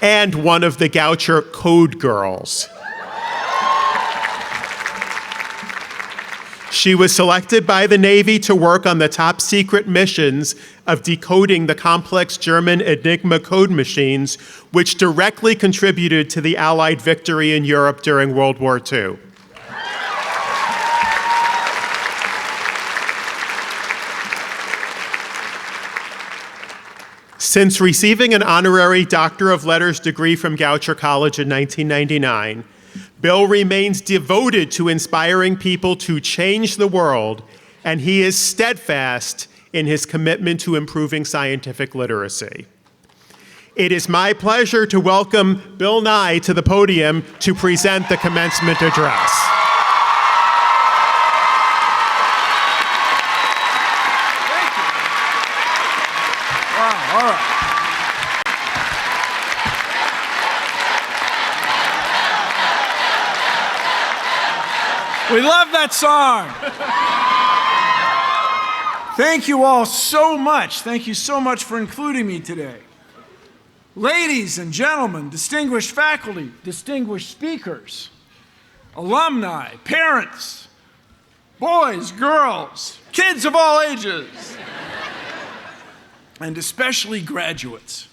and one of the Goucher Code Girls. She was selected by the Navy to work on the top secret missions of decoding the complex German Enigma code machines, which directly contributed to the Allied victory in Europe during World War II. Since receiving an honorary Doctor of Letters degree from Goucher College in 1999, Bill remains devoted to inspiring people to change the world, and he is steadfast in his commitment to improving scientific literacy. It is my pleasure to welcome Bill Nye to the podium to present the commencement address. All right. We love that song. Thank you all so much. Thank you so much for including me today. Ladies and gentlemen, distinguished faculty, distinguished speakers, alumni, parents, boys, girls, kids of all ages, and especially graduates.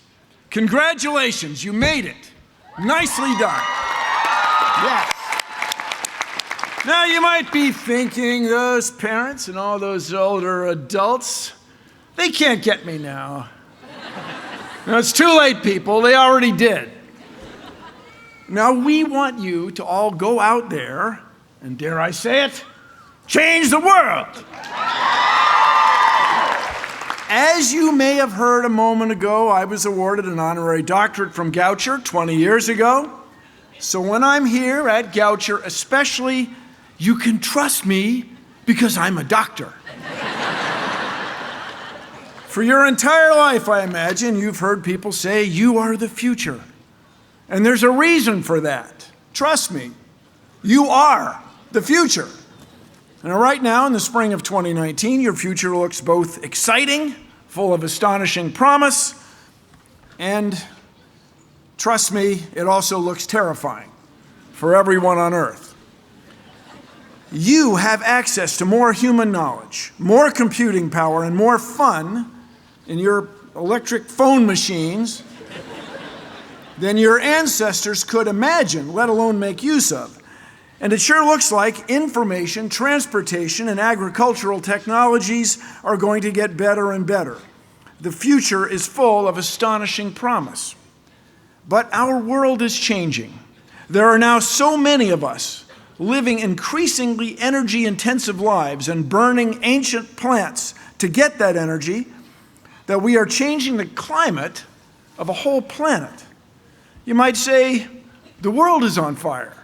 Congratulations, you made it. Nicely done. Yes. Now you might be thinking, those parents and all those older adults, they can't get me now. No, it's too late, people. They already did. Now we want you to all go out there and, dare I say it, change the world. As you may have heard a moment ago, I was awarded an honorary doctorate from Goucher 20 years ago. So when I'm here at Goucher, especially, you can trust me because I'm a doctor. For your entire life, I imagine, you've heard people say, you are the future. And there's a reason for that. Trust me, you are the future. And right now, in the spring of 2019, your future looks both exciting, full of astonishing promise, and trust me, it also looks terrifying for everyone on Earth. You have access to more human knowledge, more computing power, and more fun in your electric phone machines than your ancestors could imagine, let alone make use of. And it sure looks like information, transportation, and agricultural technologies are going to get better and better. The future is full of astonishing promise. But our world is changing. There are now so many of us living increasingly energy-intensive lives and burning ancient plants to get that energy that we are changing the climate of a whole planet. You might say, the world is on fire.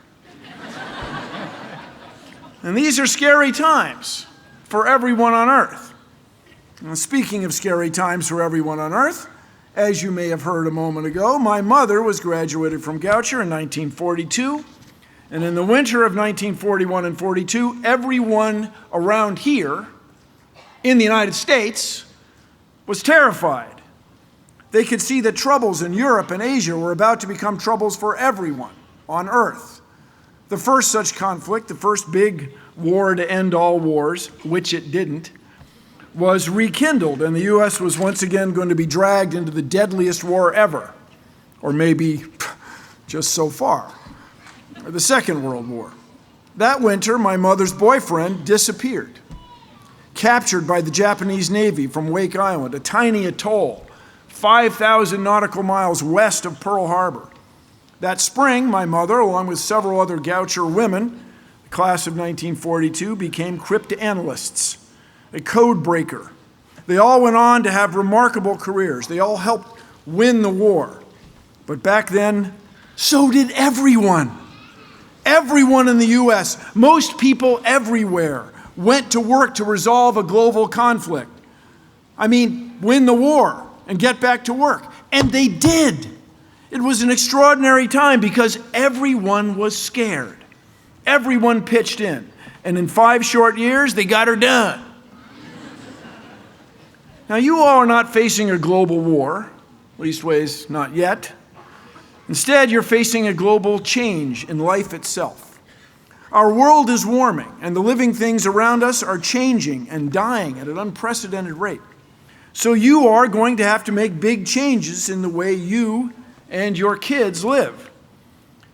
And these are scary times for everyone on Earth. And speaking of scary times for everyone on Earth, as you may have heard a moment ago, my mother was graduated from Goucher in 1942. And in the winter of 1941 and 42, everyone around here in the United States was terrified. They could see that troubles in Europe and Asia were about to become troubles for everyone on Earth. The first such conflict, the first big war to end all wars, which it didn't, was rekindled, and the U.S. was once again going to be dragged into the deadliest war ever, or maybe just so far, the Second World War. That winter, my mother's boyfriend disappeared, captured by the Japanese Navy from Wake Island, a tiny atoll 5,000 nautical miles west of Pearl Harbor. That spring, my mother, along with several other Goucher women, the class of 1942, became cryptanalysts, a code breaker. They all went on to have remarkable careers. They all helped win the war. But back then, so did everyone. Everyone in the U.S., most people everywhere, went to work to resolve a global conflict. I mean, win the war and get back to work. And they did. It was an extraordinary time because everyone was scared. Everyone pitched in. And in 5 short years, they got her done. Now, you all are not facing a global war, leastways not yet. Instead, you're facing a global change in life itself. Our world is warming, and the living things around us are changing and dying at an unprecedented rate. So you are going to have to make big changes in the way you and your kids live.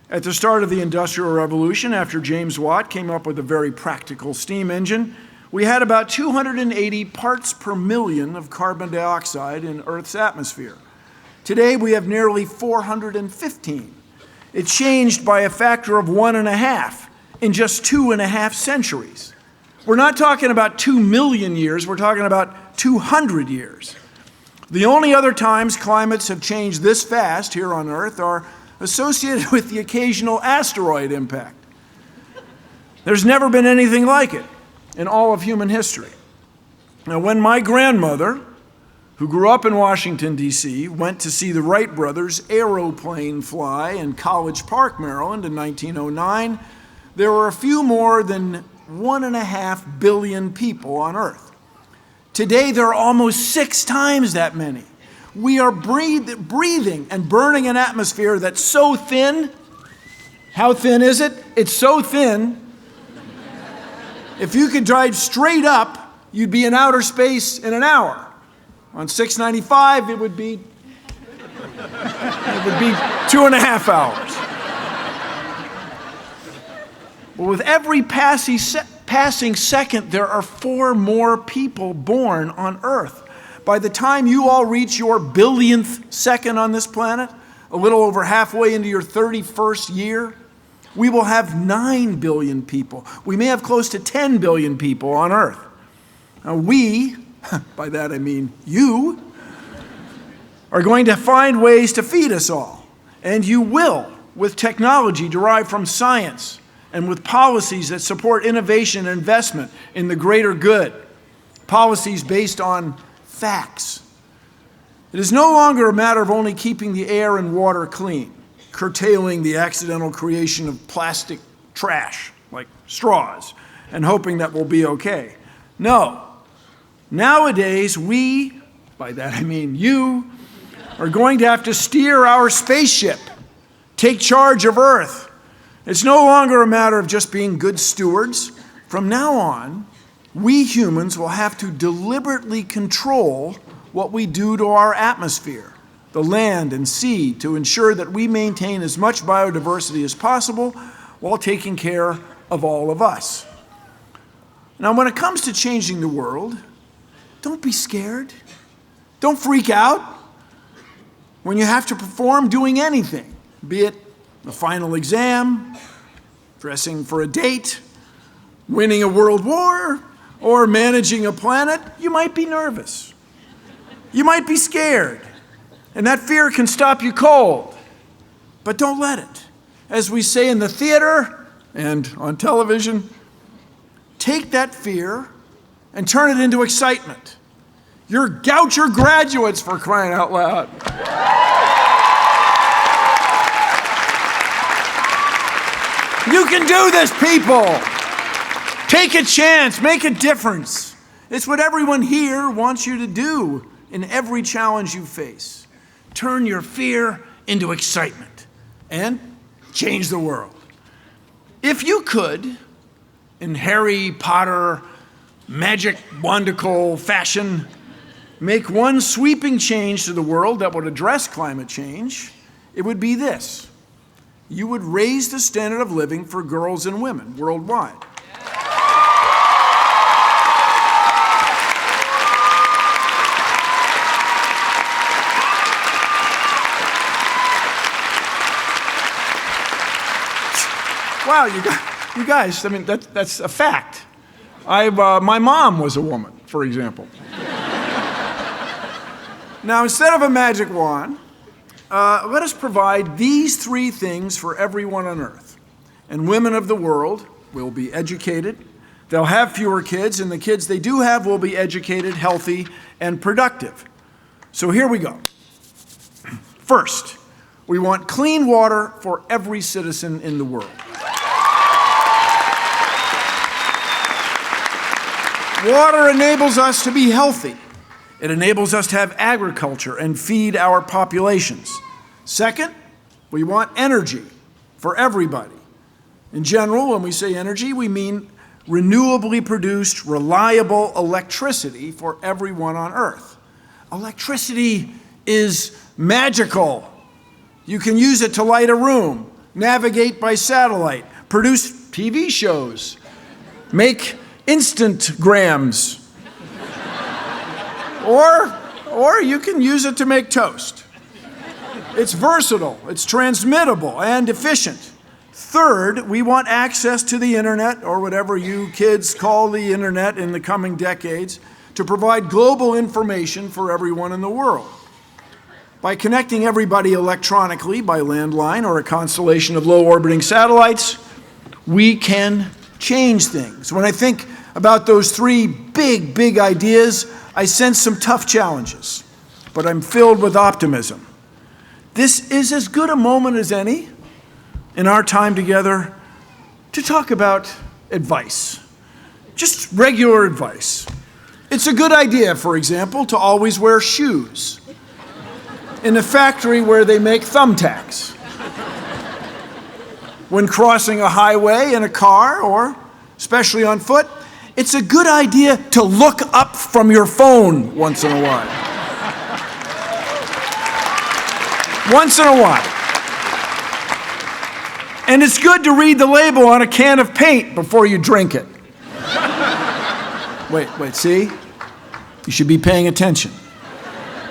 At the start of the Industrial Revolution, after James Watt came up with a very practical steam engine, we had about 280 parts per million of carbon dioxide in Earth's atmosphere. Today, we have nearly 415. It changed by a factor of 1.5 in just 2.5 centuries. We're not talking about 2 million years, we're talking about 200 years. The only other times climates have changed this fast here on Earth are associated with the occasional asteroid impact. There's never been anything like it in all of human history. Now, when my grandmother, who grew up in Washington, D.C., went to see the Wright brothers' aeroplane fly in College Park, Maryland in 1909, there were a few more than 1.5 billion people on Earth. Today, there are almost 6 times that many. We are breathing and burning an atmosphere that's so thin. How thin is it? It's so thin. If you could drive straight up, you'd be in outer space in an hour. On 695, it would be 2.5 hours. But with every passing second, there are 4 more people born on Earth. By the time you all reach your billionth second on this planet, a little over halfway into your 31st year, we will have 9 billion people. We may have close to 10 billion people on Earth. Now we, by that I mean you, are going to find ways to feed us all. And you will, with technology derived from science and with policies that support innovation and investment in the greater good, policies based on facts. It is no longer a matter of only keeping the air and water clean, curtailing the accidental creation of plastic trash like straws and hoping that we'll be okay. No. Nowadays, we by that I mean you, are going to have to steer our spaceship, take charge of Earth. It's no longer a matter of just being good stewards. From now on, we humans will have to deliberately control what we do to our atmosphere, the land and sea, to ensure that we maintain as much biodiversity as possible while taking care of all of us. Now, when it comes to changing the world, don't be scared. Don't freak out when you have to perform doing anything, be it the final exam, dressing for a date, winning a world war, or managing a planet. You might be nervous. You might be scared. And that fear can stop you cold. But don't let it. As we say in the theater and on television, take that fear and turn it into excitement. You're Goucher graduates, for crying out loud. You can do this, people. Take a chance, make a difference. It's what everyone here wants you to do in every challenge you face. Turn your fear into excitement and change the world. If you could, in Harry Potter magic wandical fashion, make one sweeping change to the world that would address climate change, it would be this. You would raise the standard of living for girls and women worldwide. Wow, you guys, I mean, that's a fact. My mom was a woman, for example. Now, instead of a magic wand, let us provide these three things for everyone on Earth. And women of the world will be educated, they'll have fewer kids, and the kids they do have will be educated, healthy, and productive. So here we go. First, we want clean water for every citizen in the world. Water enables us to be healthy. It enables us to have agriculture and feed our populations. Second, we want energy for everybody. In general, when we say energy, we mean renewably produced, reliable electricity for everyone on Earth. Electricity is magical. You can use it to light a room, navigate by satellite, produce TV shows, make Instantgrams, or you can use it to make toast. It's versatile, it's transmittable, and efficient. Third, we want access to the internet, or whatever you kids call the internet in the coming decades, to provide global information for everyone in the world. By connecting everybody electronically by landline or a constellation of low-orbiting satellites, we can change things. When I think about those three big ideas, I sense some tough challenges, but I'm filled with optimism. This is as good a moment as any in our time together to talk about advice, just regular advice. It's a good idea, for example, to always wear shoes in a factory where they make thumbtacks. When crossing a highway in a car, or especially on foot, it's a good idea to look up from your phone once in a while. Once in a while. And it's good to read the label on a can of paint before you drink it. Wait, see? You should be paying attention.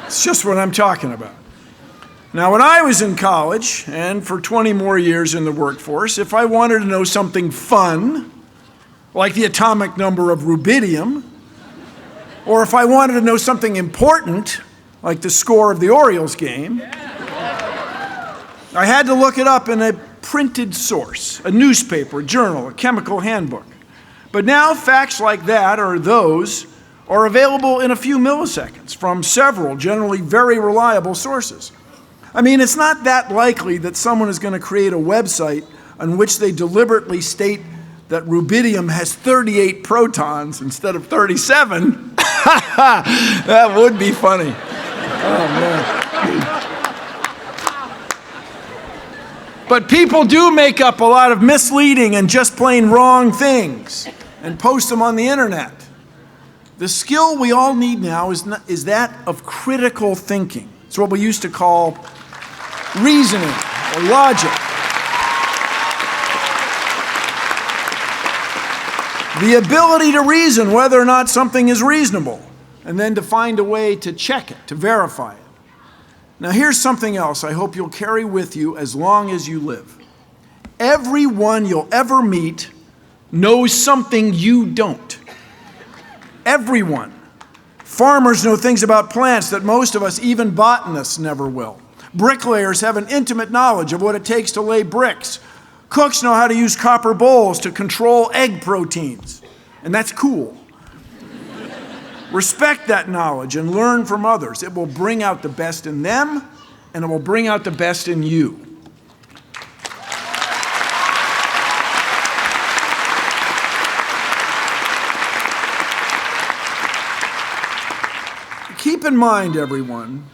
It's just what I'm talking about. Now, when I was in college, and for 20 more years in the workforce, if I wanted to know something fun, like the atomic number of rubidium, or if I wanted to know something important, like the score of the Orioles game, I had to look it up in a printed source, a newspaper, a journal, a chemical handbook. But now facts like that, or those, are available in a few milliseconds from several, generally very reliable sources. I mean, it's not that likely that someone is going to create a website on which they deliberately state that rubidium has 38 protons instead of 37 That would be funny. Oh, man. But people do make up a lot of misleading and just plain wrong things and post them on the internet. The skill we all need now is that of critical thinking. It's what we used to call reasoning or logic. The ability to reason whether or not something is reasonable, and then to find a way to check it, to verify it. Now here's something else I hope you'll carry with you as long as you live. Everyone you'll ever meet knows something you don't. Everyone. Farmers know things about plants that most of us, even botanists, never will. Bricklayers have an intimate knowledge of what it takes to lay bricks. Cooks know how to use copper bowls to control egg proteins, and that's cool. Respect that knowledge and learn from others. It will bring out the best in them, and it will bring out the best in you. Keep in mind, everyone,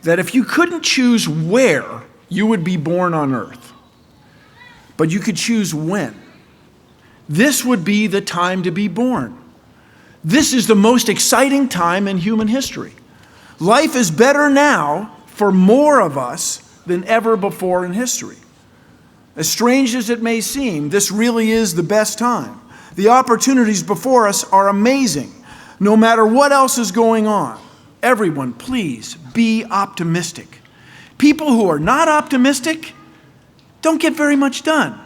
that if you couldn't choose where you would be born on earth, but you could choose when, this would be the time to be born. This is the most exciting time in human history. Life is better now for more of us than ever before in history. As strange as it may seem, this really is the best time. The opportunities before us are amazing, no matter what else is going on. Everyone, please be optimistic. People who are not optimistic don't get very much done.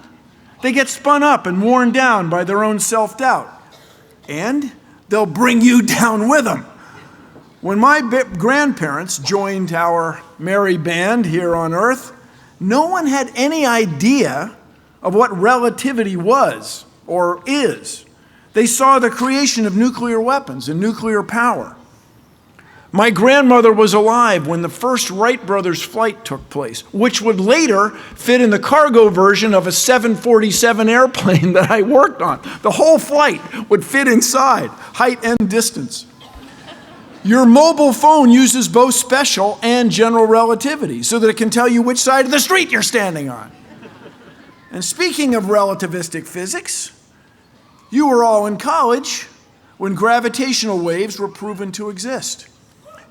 They get spun up and worn down by their own self-doubt. And they'll bring you down with them. When my grandparents joined our merry band here on Earth, no one had any idea of what relativity was or is. They saw the creation of nuclear weapons and nuclear power. My grandmother was alive when the first Wright brothers flight took place, which would later fit in the cargo version of a 747 airplane that I worked on. The whole flight would fit inside, height and distance. Your mobile phone uses both special and general relativity so that it can tell you which side of the street you're standing on. And speaking of relativistic physics, you were all in college when gravitational waves were proven to exist.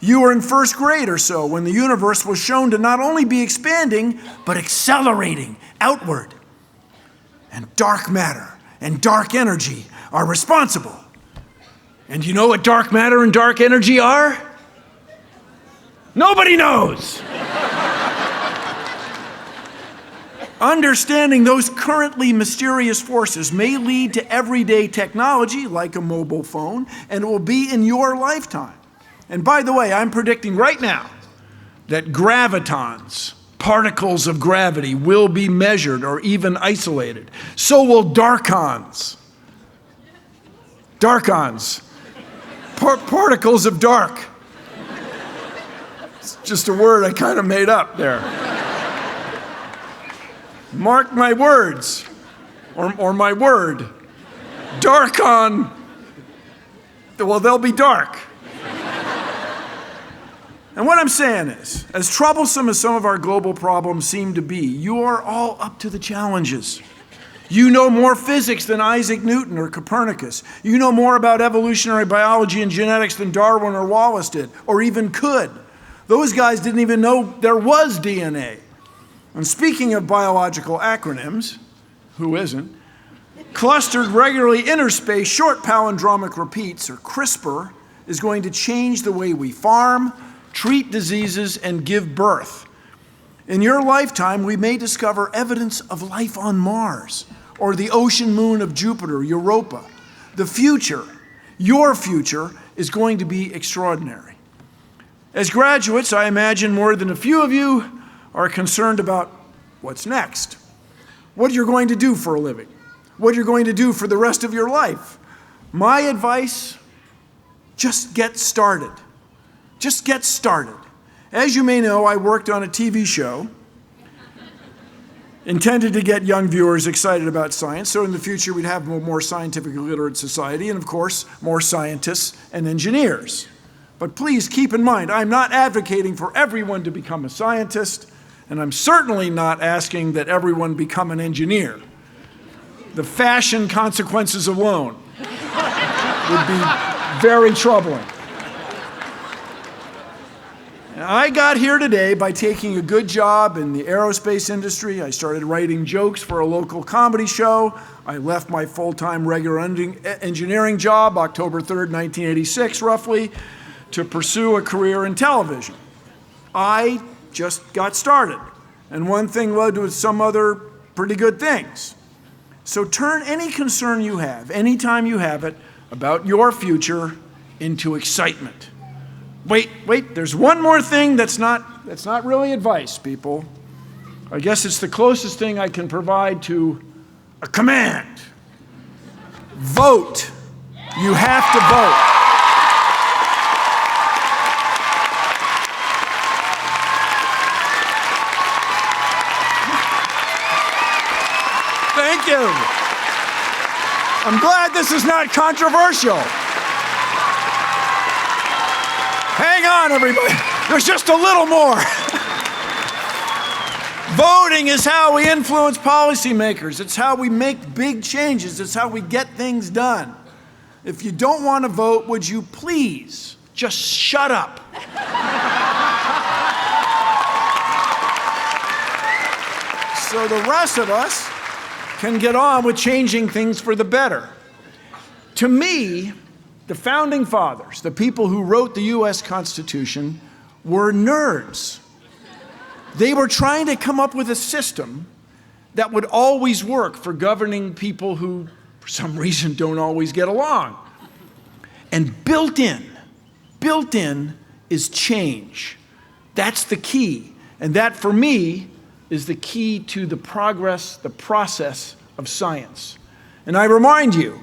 You were in first grade or so when the universe was shown to not only be expanding, but accelerating outward. And dark matter and dark energy are responsible. And you know what dark matter and dark energy are? Nobody knows. Understanding those currently mysterious forces may lead to everyday technology like a mobile phone, and it will be in your lifetime. And by the way, I'm predicting right now that gravitons, particles of gravity, will be measured or even isolated. So will darkons. Darkons. Particles of dark. It's just a word I kind of made up there. Mark my words, or my word. Darkon, well, they'll be dark. And what I'm saying is, as troublesome as some of our global problems seem to be, you are all up to the challenges. You know more physics than Isaac Newton or Copernicus. You know more about evolutionary biology and genetics than Darwin or Wallace did, or even could. Those guys didn't even know there was DNA. And speaking of biological acronyms, who isn't? Clustered regularly interspaced short palindromic repeats, or CRISPR, is going to change the way we farm, treat diseases, and give birth. In your lifetime, we may discover evidence of life on Mars, or the ocean moon of Jupiter, Europa. The future, your future, is going to be extraordinary. As graduates, I imagine more than a few of you are concerned about what's next, what you're going to do for a living, what you're going to do for the rest of your life. My advice, just get started. Just get started. As you may know, I worked on a TV show intended to get young viewers excited about science, so in the future we'd have a more scientifically literate society and, of course, more scientists and engineers. But please keep in mind, I'm not advocating for everyone to become a scientist, and I'm certainly not asking that everyone become an engineer. The fashion consequences alone would be very troubling. I got here today by taking a good job in the aerospace industry. I started writing jokes for a local comedy show. I left my full-time regular engineering job, October 3rd, 1986, roughly, to pursue a career in television. I just got started, and one thing led to some other pretty good things. So turn any concern you have, anytime you have it, about your future into excitement. Wait, there's one more thing that's not really advice, people. I guess it's the closest thing I can provide to a command. Vote. You have to vote. Thank you. I'm glad this is not controversial. Hang on, everybody. There's just a little more. Voting is how we influence policymakers. It's how we make big changes. It's how we get things done. If you don't want to vote, would you please just shut up? So the rest of us can get on with changing things for the better. To me, the founding fathers, the people who wrote the U.S. Constitution, were nerds. They were trying to come up with a system that would always work for governing people who, for some reason, don't always get along. And built in is change. That's the key. And that, for me, is the key to the progress, the process of science. And I remind you,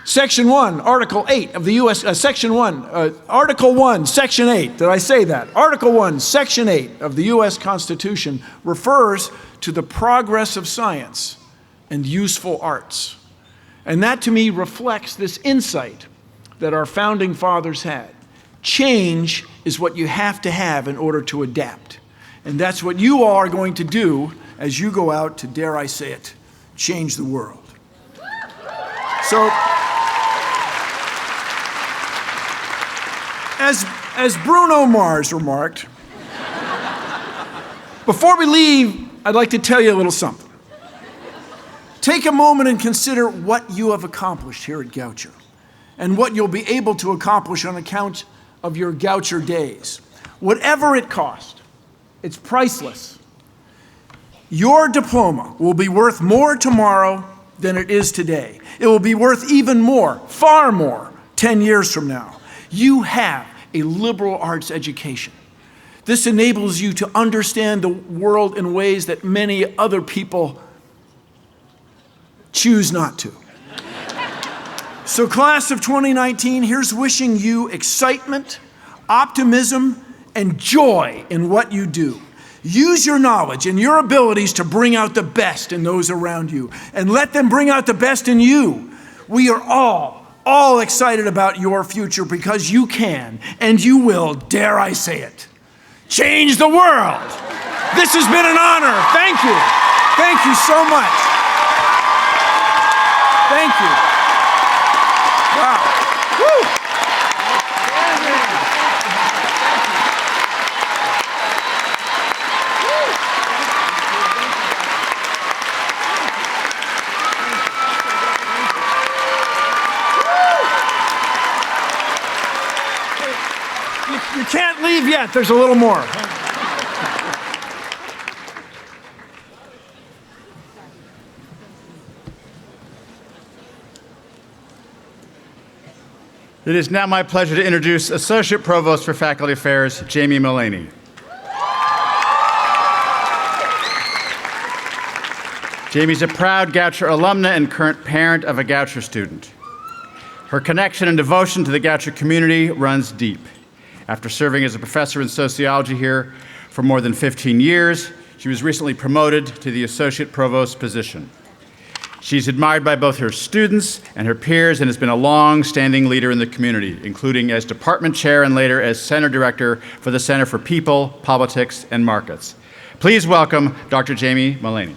Section 1, Article 8 of the U.S., Article 1, Section 8, did I say that? Article 1, Section 8 of the U.S. Constitution refers to the progress of science and useful arts. And that, to me, reflects this insight that our founding fathers had. Change is what you have to have in order to adapt. And that's what you all are going to do as you go out to, dare I say it, change the world. So, as Bruno Mars remarked, before we leave, I'd like to tell you a little something. Take a moment and consider what you have accomplished here at Goucher and what you'll be able to accomplish on account of your Goucher days. Whatever it cost, it's priceless. Your diploma will be worth more tomorrow than it is today. It will be worth even more, far more, 10 years from now. You have a liberal arts education. This enables you to understand the world in ways that many other people choose not to. So, class of 2019, here's wishing you excitement, optimism, and joy in what you do. Use your knowledge and your abilities to bring out the best in those around you, and let them bring out the best in you. We are all excited about your future because you can, and you will, dare I say it, change the world. This has been an honor. Thank you. Thank you so much. Thank you. Wow. Woo. You can't leave yet. There's a little more. It is now my pleasure to introduce Associate Provost for Faculty Affairs, Jaime Mulaney. Jamie's a proud Goucher alumna and current parent of a Goucher student. Her connection and devotion to the Goucher community runs deep. After serving as a professor in sociology here for more than 15 years, She was recently promoted to the Associate Provost position. She's admired by both her students and her peers and has been a long-standing leader in the community, including as department chair and later as center director for the Center for People, Politics, and Markets. Please welcome Dr. Jaime Mulaney.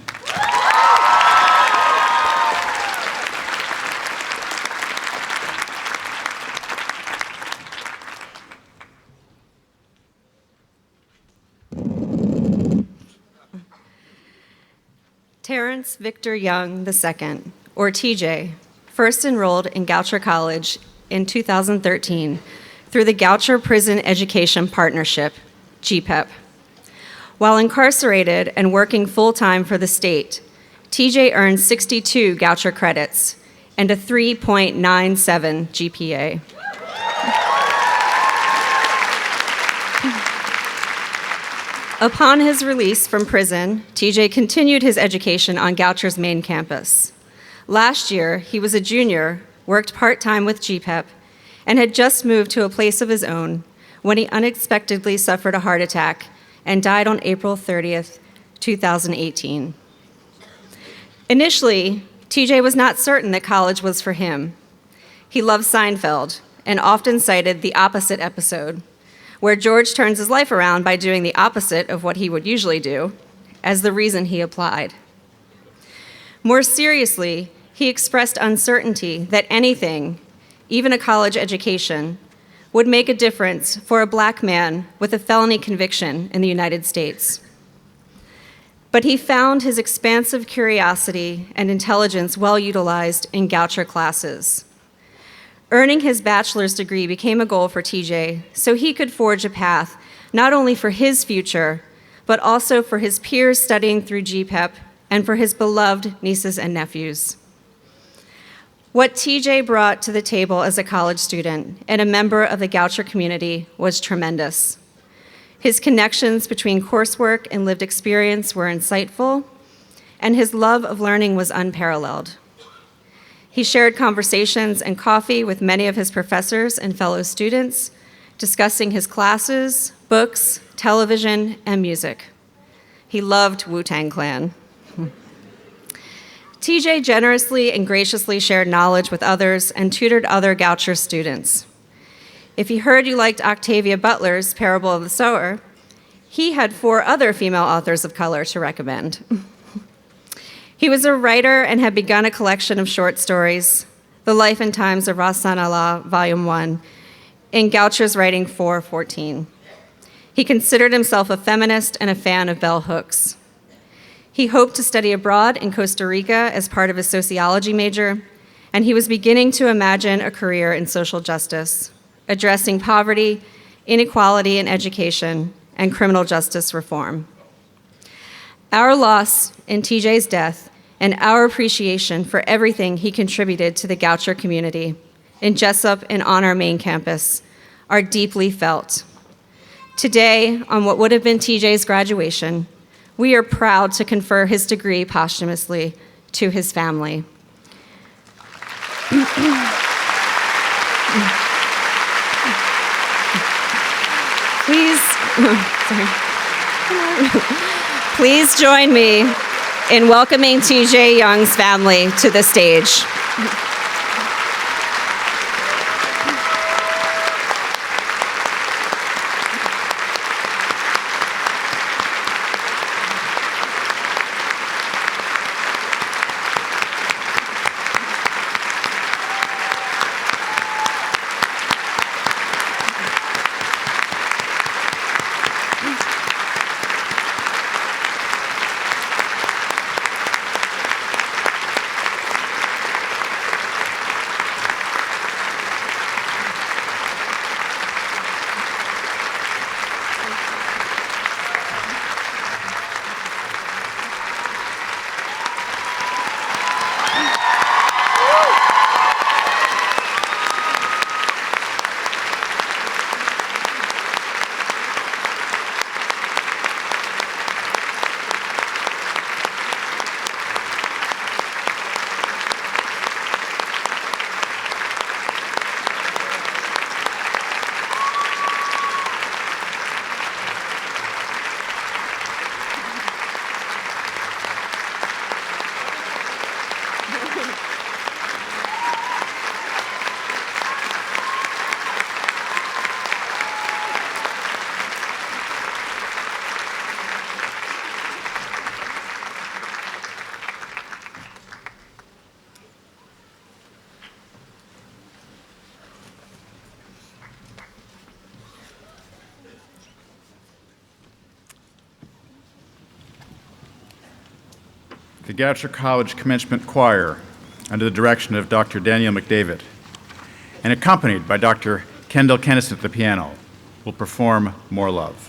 Terrence Victor Young II, or TJ, first enrolled in Goucher College in 2013 through the Goucher Prison Education Partnership, GPEP. While incarcerated and working full-time for the state, TJ earned 62 Goucher credits and a 3.97 GPA. Upon his release from prison, TJ continued his education on Goucher's main campus. Last year, he was a junior, worked part-time with GPEP, and had just moved to a place of his own when he unexpectedly suffered a heart attack and died on April 30th, 2018. Initially, TJ was not certain that college was for him. He loved Seinfeld and often cited the opposite episode, where George turns his life around by doing the opposite of what he would usually do, as the reason he applied. More seriously, he expressed uncertainty that anything, even a college education, would make a difference for a Black man with a felony conviction in the United States. But he found his expansive curiosity and intelligence well utilized in Goucher classes. Earning his bachelor's degree became a goal for TJ so he could forge a path not only for his future, but also for his peers studying through GPEP and for his beloved nieces and nephews. What TJ brought to the table as a college student and a member of the Goucher community was tremendous. His connections between coursework and lived experience were insightful, and his love of learning was unparalleled. He shared conversations and coffee with many of his professors and fellow students, discussing his classes, books, television, and music. He loved Wu-Tang Clan. TJ generously and graciously shared knowledge with others and tutored other Goucher students. If he heard you liked Octavia Butler's Parable of the Sower, he had 4 other female authors of color to recommend. He was a writer and had begun a collection of short stories, The Life and Times of Rassan Allah, Volume 1, in Goucher's Writing 414. He considered himself a feminist and a fan of bell hooks. He hoped to study abroad in Costa Rica as part of his sociology major, and he was beginning to imagine a career in social justice, addressing poverty, inequality in education, and criminal justice reform. Our loss in TJ's death and our appreciation for everything he contributed to the Goucher community in Jessup and on our main campus are deeply felt. Today, on what would have been TJ's graduation, we are proud to confer his degree posthumously to his family. Please join me in welcoming TJ Young's family to the stage. the Goucher College Commencement Choir under the direction of Dr. Daniel McDavid, and accompanied by Dr. Kendall Kennison at the piano, will perform More Love.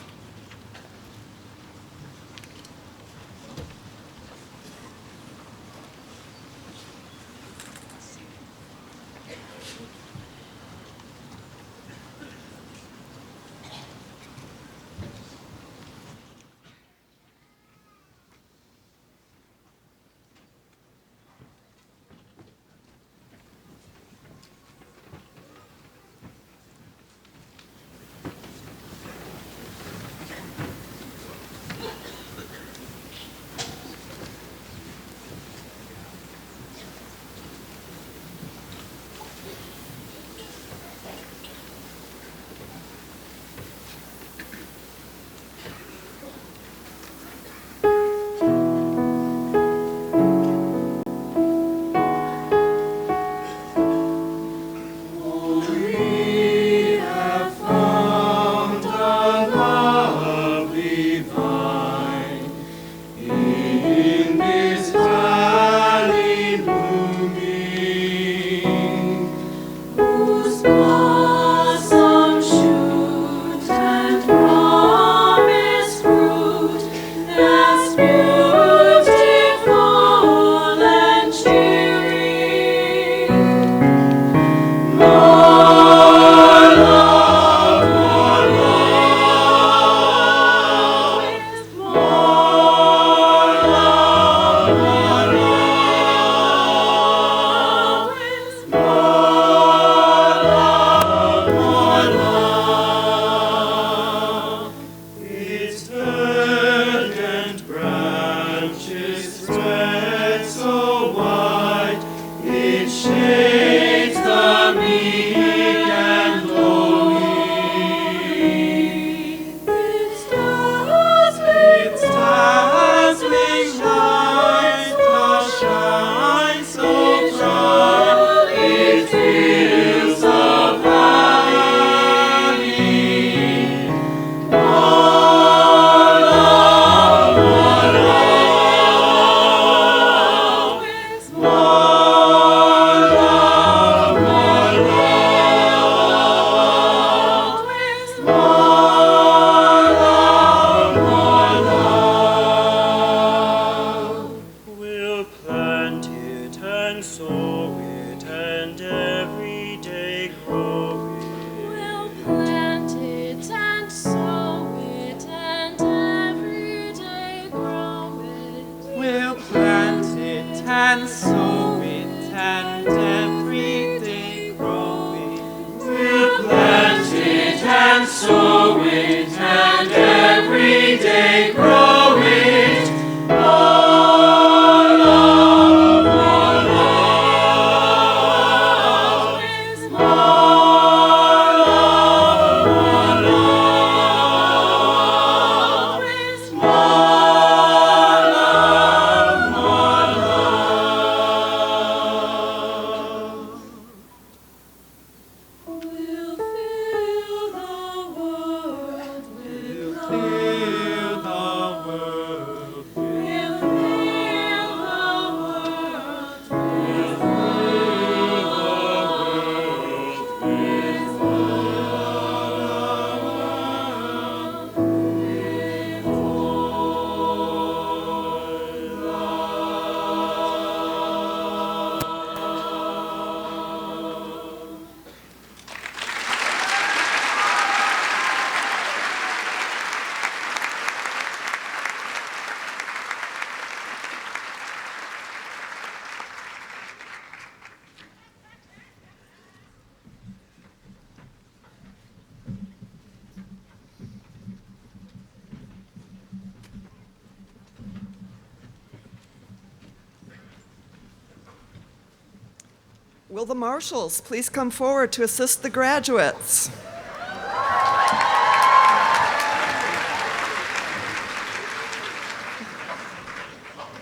Will the marshals please come forward to assist the graduates?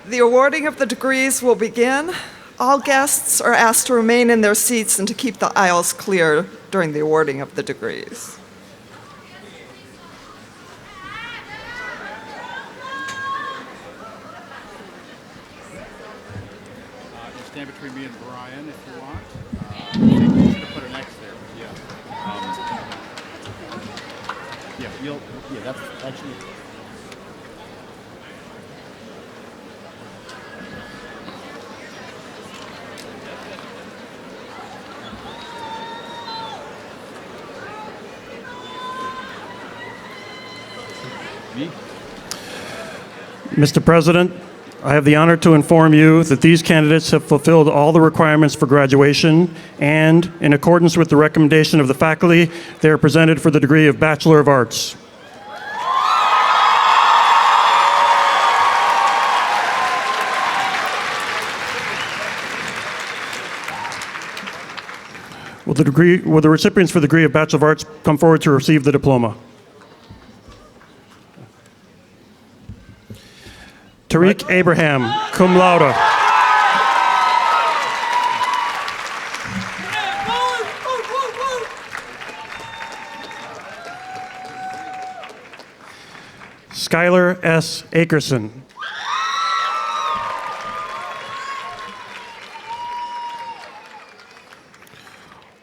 The awarding of the degrees will begin. All guests are asked to remain in their seats and to keep the aisles clear during the awarding of the degrees. stand between me and Brian if you want. I think you should have put an X there, but yeah. That's actually. Mr. President, I have the honor to inform you that these candidates have fulfilled all the requirements for graduation, and in accordance with the recommendation of the faculty, they are presented for the degree of Bachelor of Arts. Will the recipients for the degree of Bachelor of Arts come forward to receive the diploma? Tariq Abraham, cum laude. Skylar S. Akerson.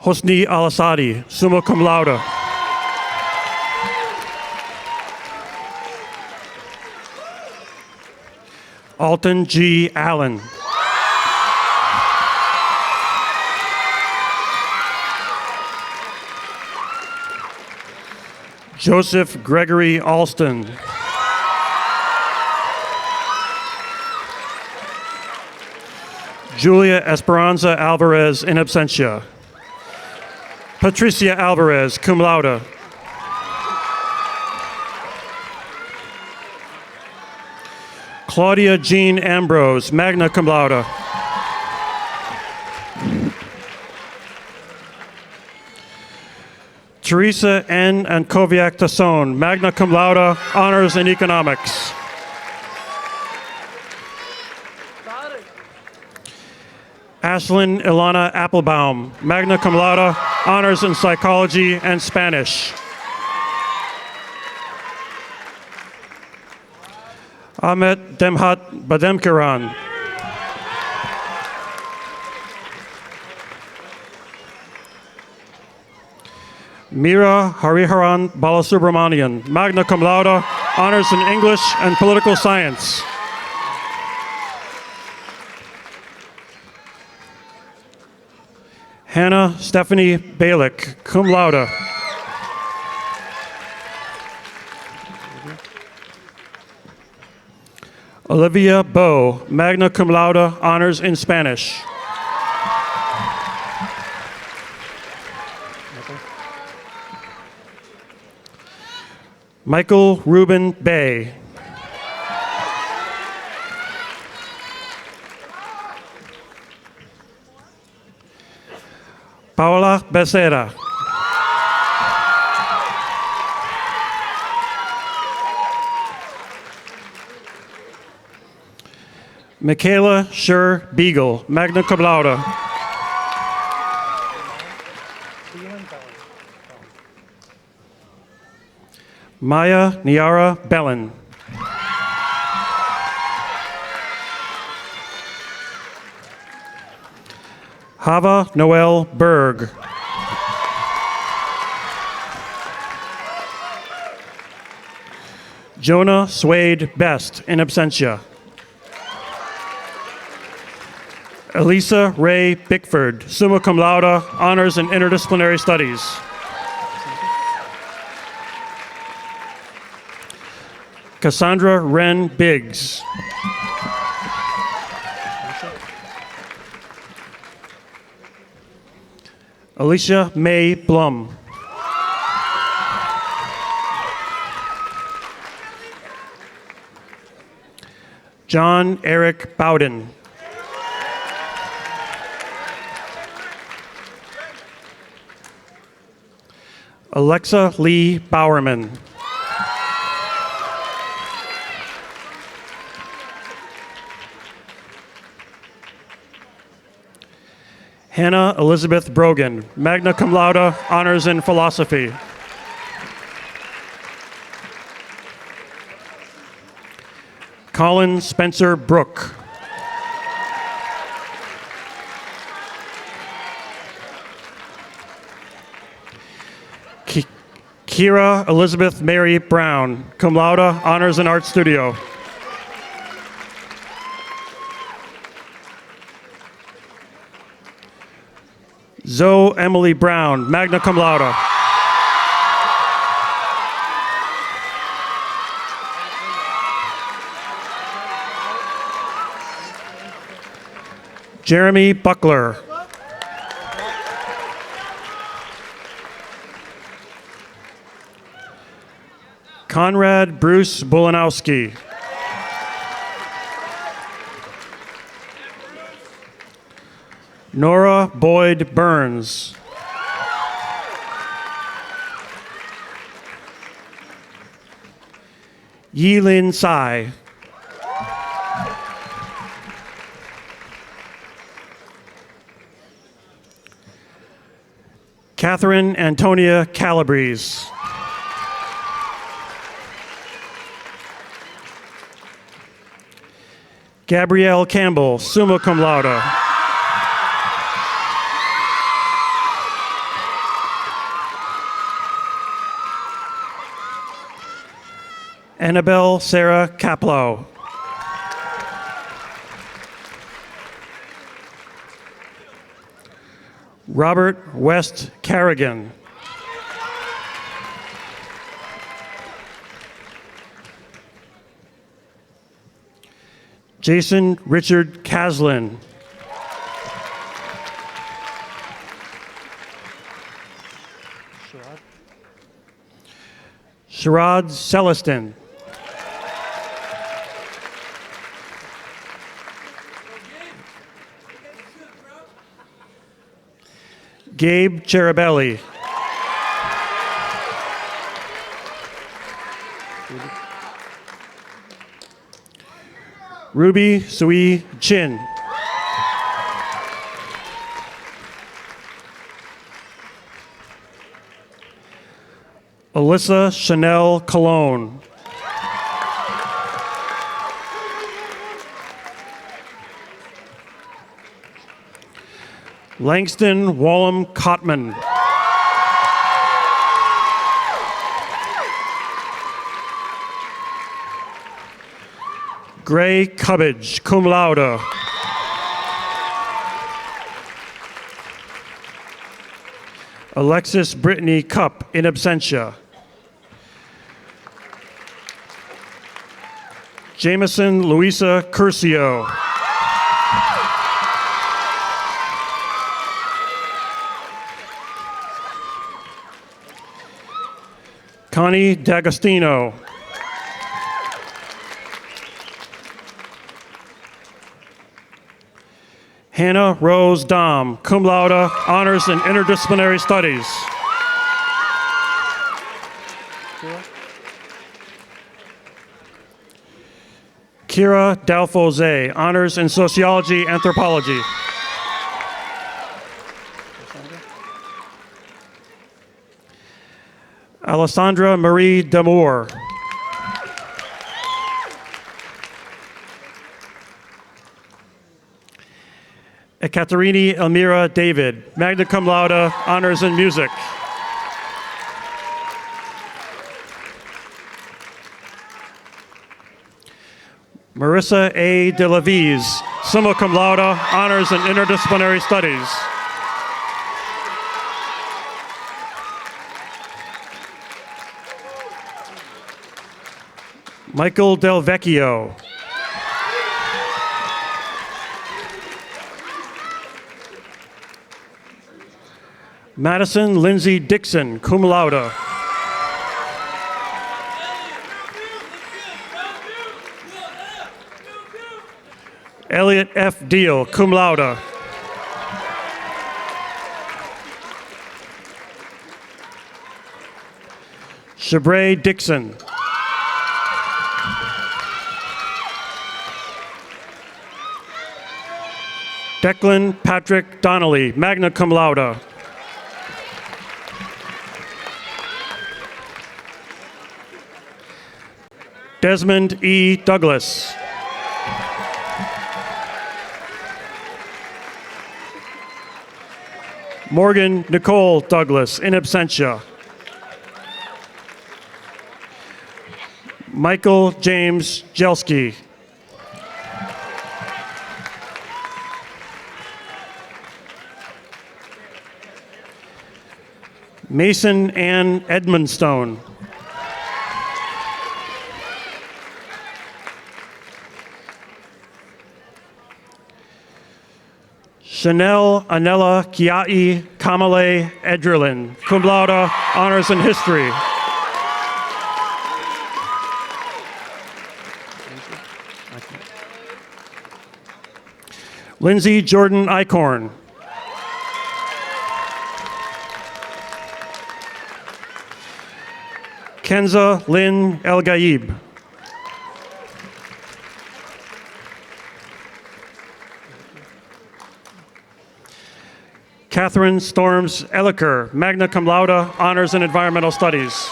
Hosni Al-Asadi, summa cum laude. Alton G. Allen. Joseph Gregory Alston. Julia Esperanza Alvarez in absentia. Patricia Alvarez, cum laude. Claudia Jean Ambrose, magna cum laude. Teresa N. Ankoviak Tasson, magna cum laude, honors in economics. Ashlyn Ilana Applebaum, magna cum laude, honors in psychology and Spanish. Ahmet Demhat Bademkiran. Meera Hariharan Balasubramanian, magna cum laude, honors in English and political science. Hannah Stephanie Balick, cum laude. Olivia Bowe, magna cum laude, honors in Spanish. Michael Ruben Bay. Paola Becerra. Michaela Scher Beagle, magna cum laude. Maya Niara Bellin. Hava Noel Berg. Jonah Swade Best, in absentia. Elisa Ray Bickford, summa cum laude, honors in interdisciplinary studies. Cassandra Wren Biggs. Alicia May Blum. John Eric Bowden. Alexa Lee Bowerman. Hannah Elizabeth Brogan, magna cum laude, honors in philosophy. Colin Spencer Brook. Keira Elizabeth Mary Brown, cum laude, honors in art studio. Zoe Emily Brown, magna cum laude. Jeremy Buckler. Conrad Bruce Bulanowski. Nora Boyd Burns. Yilin Tsai. Catherine Antonia Calabrese. Gabrielle Campbell, summa cum laude. Annabelle Sarah Kaplow. Robert West Carrigan. Jason Richard Caslin. Sherrod Celestin. Gabe Cherabelli. Ruby Sui Chin. Alyssa Chanel Cologne. Langston Wallum Cotman. Gray Cubbage, cum laude. Alexis Brittany Cup, in absentia. Jameson Louisa Curcio. Connie D'Agostino. Hannah Rose Dom, cum laude, honors in interdisciplinary studies. Keira Dalfoze, honors in sociology, anthropology. Alessandra Marie Damour. Ekaterini Elmira David, magna cum laude, honors in music. Marissa A. De La Vise, summa cum laude, honors in interdisciplinary studies. Michael Del Vecchio. Madison Lindsay Dixon, cum laude. Elliot F. Deal, cum laude. Shabray Dixon. Declan Patrick Donnelly, magna cum laude. Desmond E. Douglas. Morgan Nicole Douglas, in absentia. Michael James Jelski. Mason Ann Edmondstone. Chanel Anella Kiai Kamale Edrelin, cum laude, honors in history. Lindsay Jordan Eichhorn. Kenza Lynn El Gaib. Catherine Storms Elliker, magna cum laude, honors in environmental studies.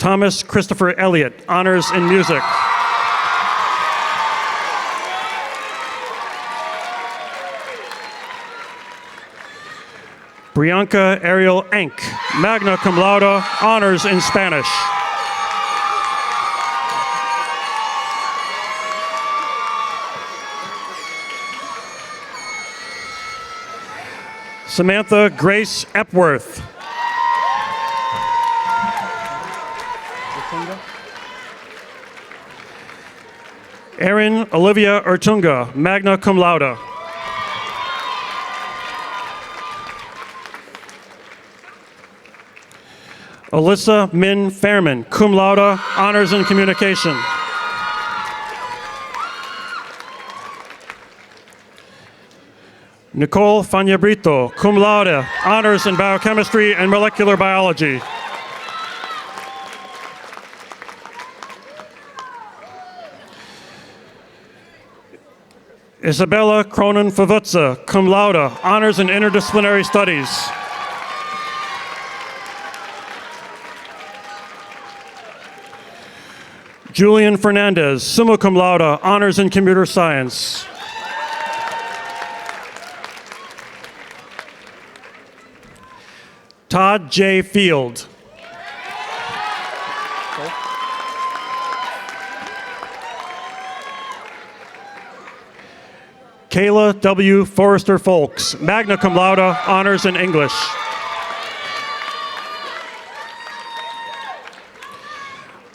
Thomas Christopher Elliott, honors in music. Brianca Ariel Enck, magna cum laude, honors in Spanish. Samantha Grace Epworth. Erin Olivia Ertunga, magna cum laude. Alyssa Min Fairman, cum laude, honors in communication. Nicole Fagnabrito, cum laude, honors in biochemistry and molecular biology. Isabella Cronin Favutza, cum laude, honors in interdisciplinary studies. Julian Fernandez, summa cum laude, honors in computer science. Todd J. Field. Kayla W. Forrester Folks, magna cum laude, honors in English.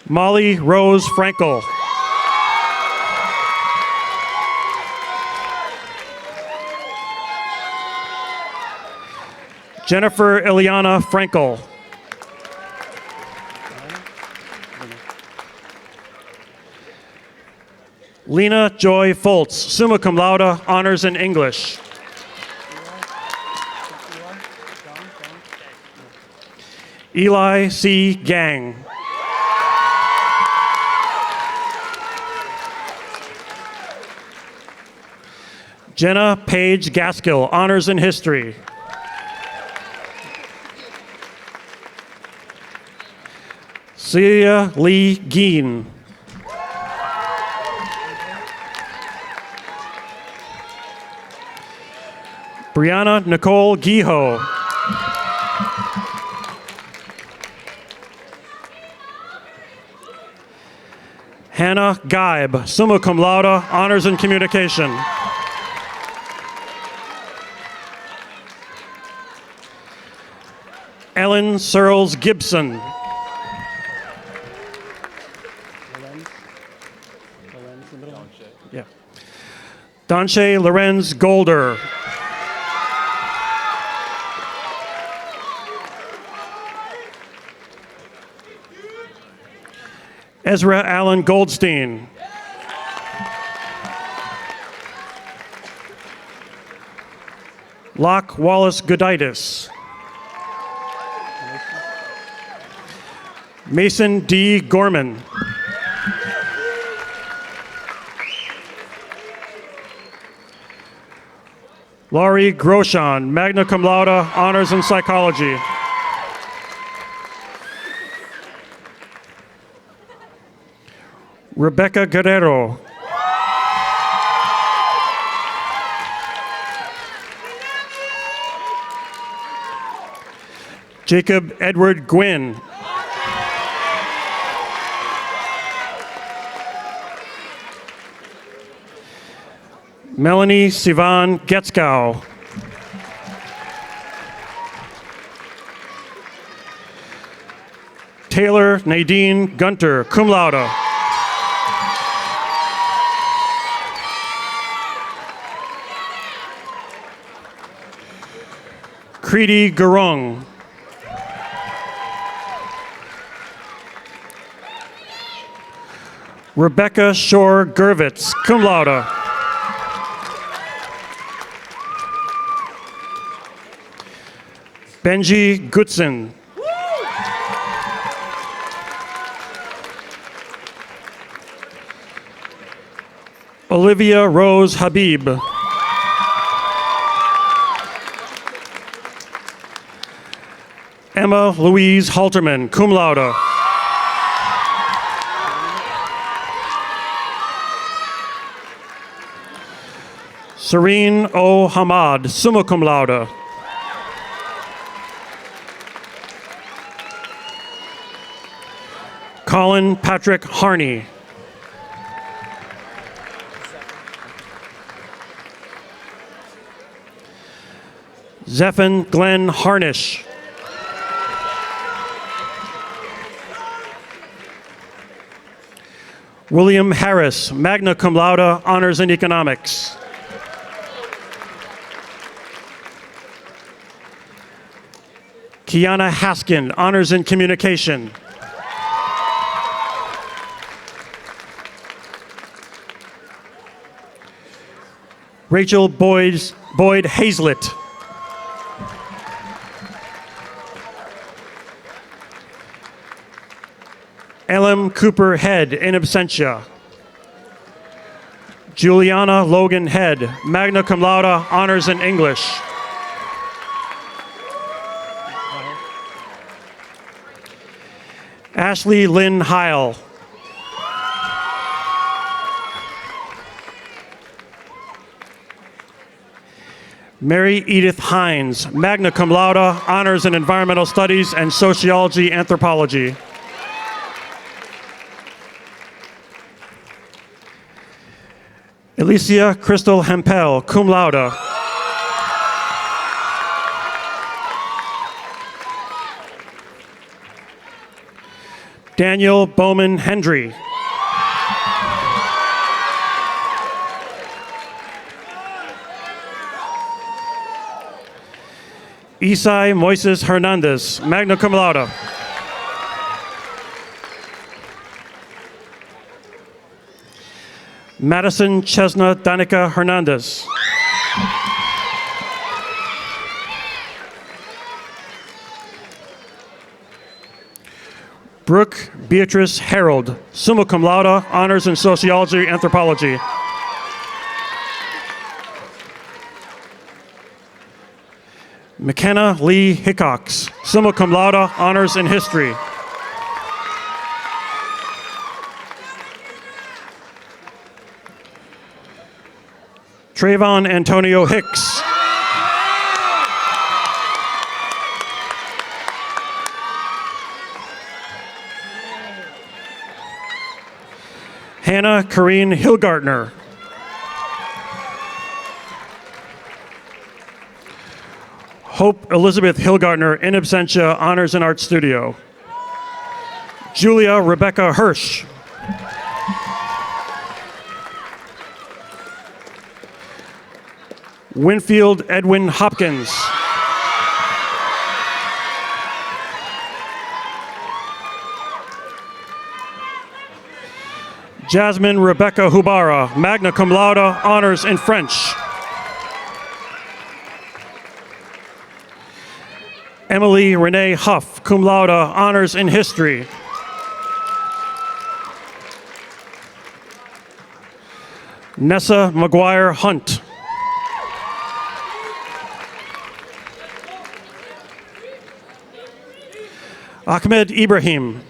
Molly Rose Frankel. Jennifer Ileana Frankel. Lena Joy Foltz, summa cum laude, honors in English. Eli C. Gang. Jenna Page Gaskill, honors in history. Celia Lee Geen. Brianna Nicole Giho. Hannah Geib, summa cum laude, honors in communication. Ellen Searles Gibson. Yeah. Donche Lorenz Golder. Ezra Allen Goldstein. Locke Wallace Goditis. Mason D. Gorman. Laurie Groshon, magna cum laude, honors in psychology. Rebecca Guerrero. Jacob Edward Gwynn. Melanie Sivan Getzkow. Taylor Nadine Gunter, cum laude. Kriti Gurung. Rebecca Shore Gervitz, cum laude. Benji Goodson. Olivia Rose Habib. Emma Louise Halterman, cum laude. Serene O. Hamad, summa cum laude. Colin Patrick Harney. Zephin Glenn Harnish. William Harris, magna cum laude, honors in economics. Kiana Haskin, honors in communication. Rachel Boyd Hazlett. Ellen Cooper Head, in absentia. Juliana Logan Head, magna cum laude, honors in English. Ashley Lynn Heil. Mary Edith Hines, magna cum laude, honors in environmental studies and sociology anthropology. Alicia Crystal Hempel, cum laude. Daniel Bowman Hendry. Isai Moises Hernandez, magna cum laude. Madison Chesna Danica Hernandez. Brooke Beatrice Harold, summa cum laude, honors in sociology anthropology. McKenna Lee Hickox, summa cum laude, honors in history. Trayvon Antonio Hicks. Hannah Corrine Hilgartner. Hope Elizabeth Hilgartner, in absentia, honors in Art Studio. Julia Rebecca Hirsch. Winfield Edwin Hopkins. Jasmine Rebecca Hubara, magna cum laude, honors in French. Emily Renee Huff, cum laude, honors in history. Nessa McGuire Hunt. Ahmed Ibrahim.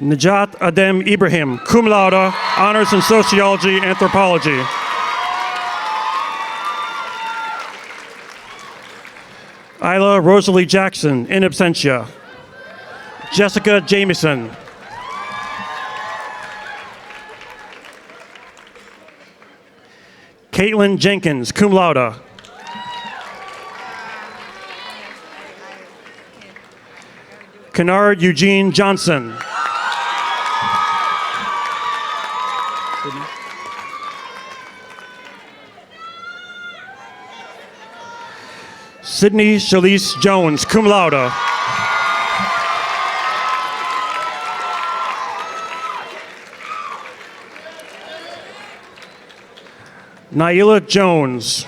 Najat Adem Ibrahim, cum laude, honors in sociology, anthropology. Isla Rosalie Jackson, in absentia. Jessica Jameson. Caitlin Jenkins, cum laude. Kennard Eugene Johnson. Sydney Shalise Jones, cum laude. Naila Jones.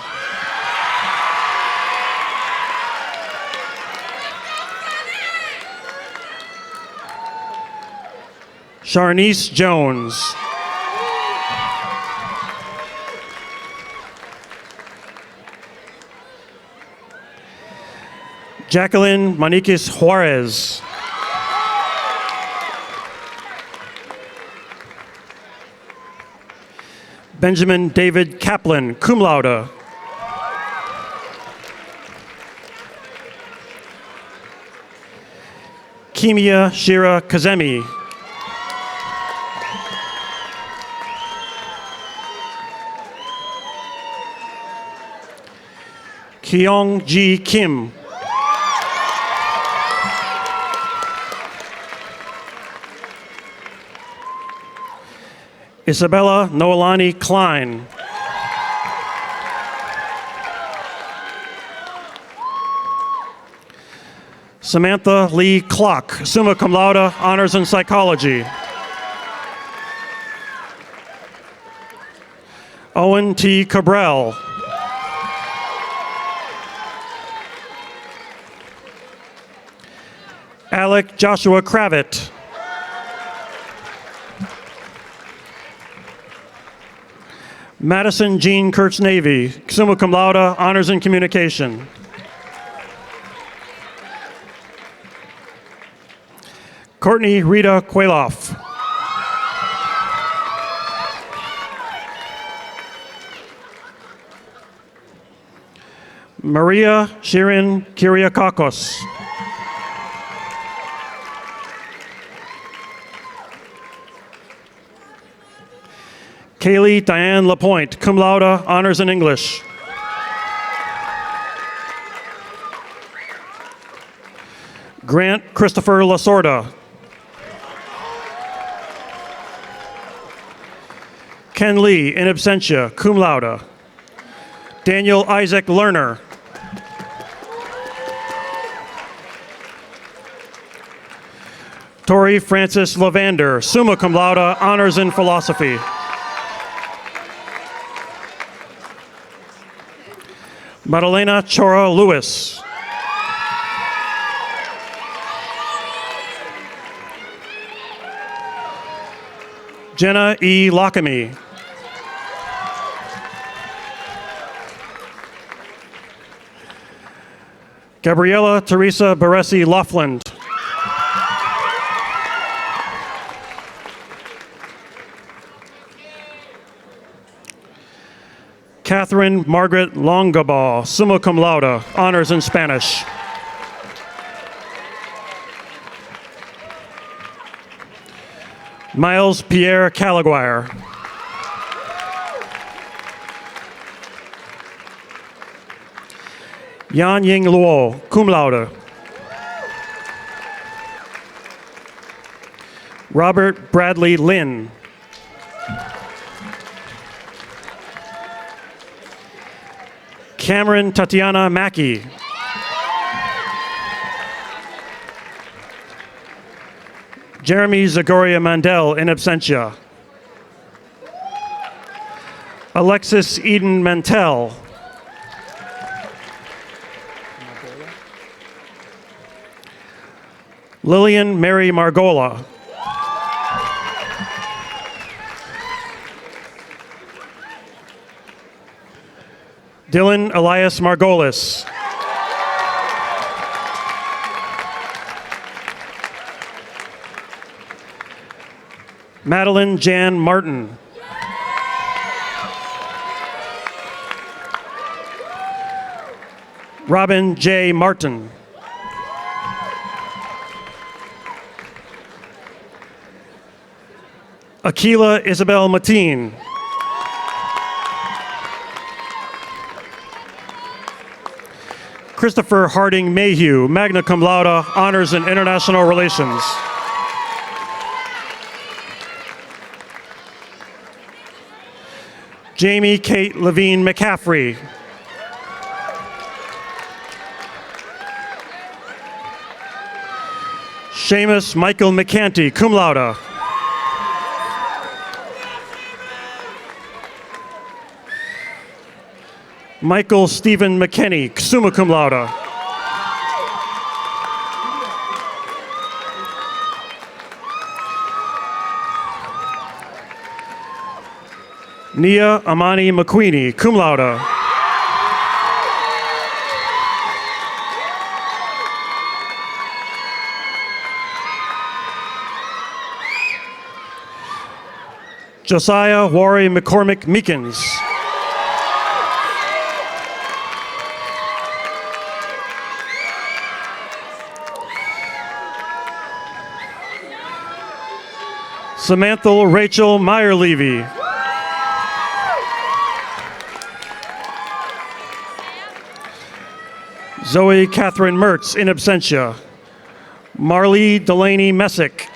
Sharnice Jones. Jacqueline Maniquez Juarez. Benjamin David Kaplan, cum laude. Kimia Shira Kazemi. Keong Ji Kim. Isabella Noelani Klein. Samantha Lee Klock, summa cum laude, honors in psychology. Owen T. Cabral. Alec Joshua Kravitz. Madison Jean Kurtz-Navy, summa cum laude, honors in communication. Courtney Rita Quailoff. Maria Shirin Kyriakakos. Kaylee Diane Lapointe, cum laude, honors in English. Grant Christopher Lasorda. Ken Lee, in absentia, cum laude. Daniel Isaac Lerner. Tori Francis Lavander, summa cum laude, honors in philosophy. Madalena Chora Lewis. Jenna E. Lockamy. Gabriela Teresa Baresi Laughlin. Catherine Margaret Longabaugh, summa cum laude, honors in Spanish. Miles Pierre Calaguire. Yan Ying Luo, cum laude. Robert Bradley Lin. Cameron Tatiana Mackey. Jeremy Zagoria Mandel, in absentia. Alexis Eden Mantell. Lillian Mary Margola. Dylan Elias Margolis. Madeline Jan Martin. Robin J. Martin. Akila Isabel Mateen. Christopher Harding Mayhew, magna cum laude, honors in international relations. Jamie Kate Levine McCaffrey. Seamus Michael McCanty, cum laude. Michael Stephen McKinney, summa cum laude. Nia Amani McQueenie, cum laude. Josiah Wari McCormick Meekins. Samantha Rachel Meyer-Levy. Zoe Catherine Mertz, in absentia. Marlee Delaney Messick.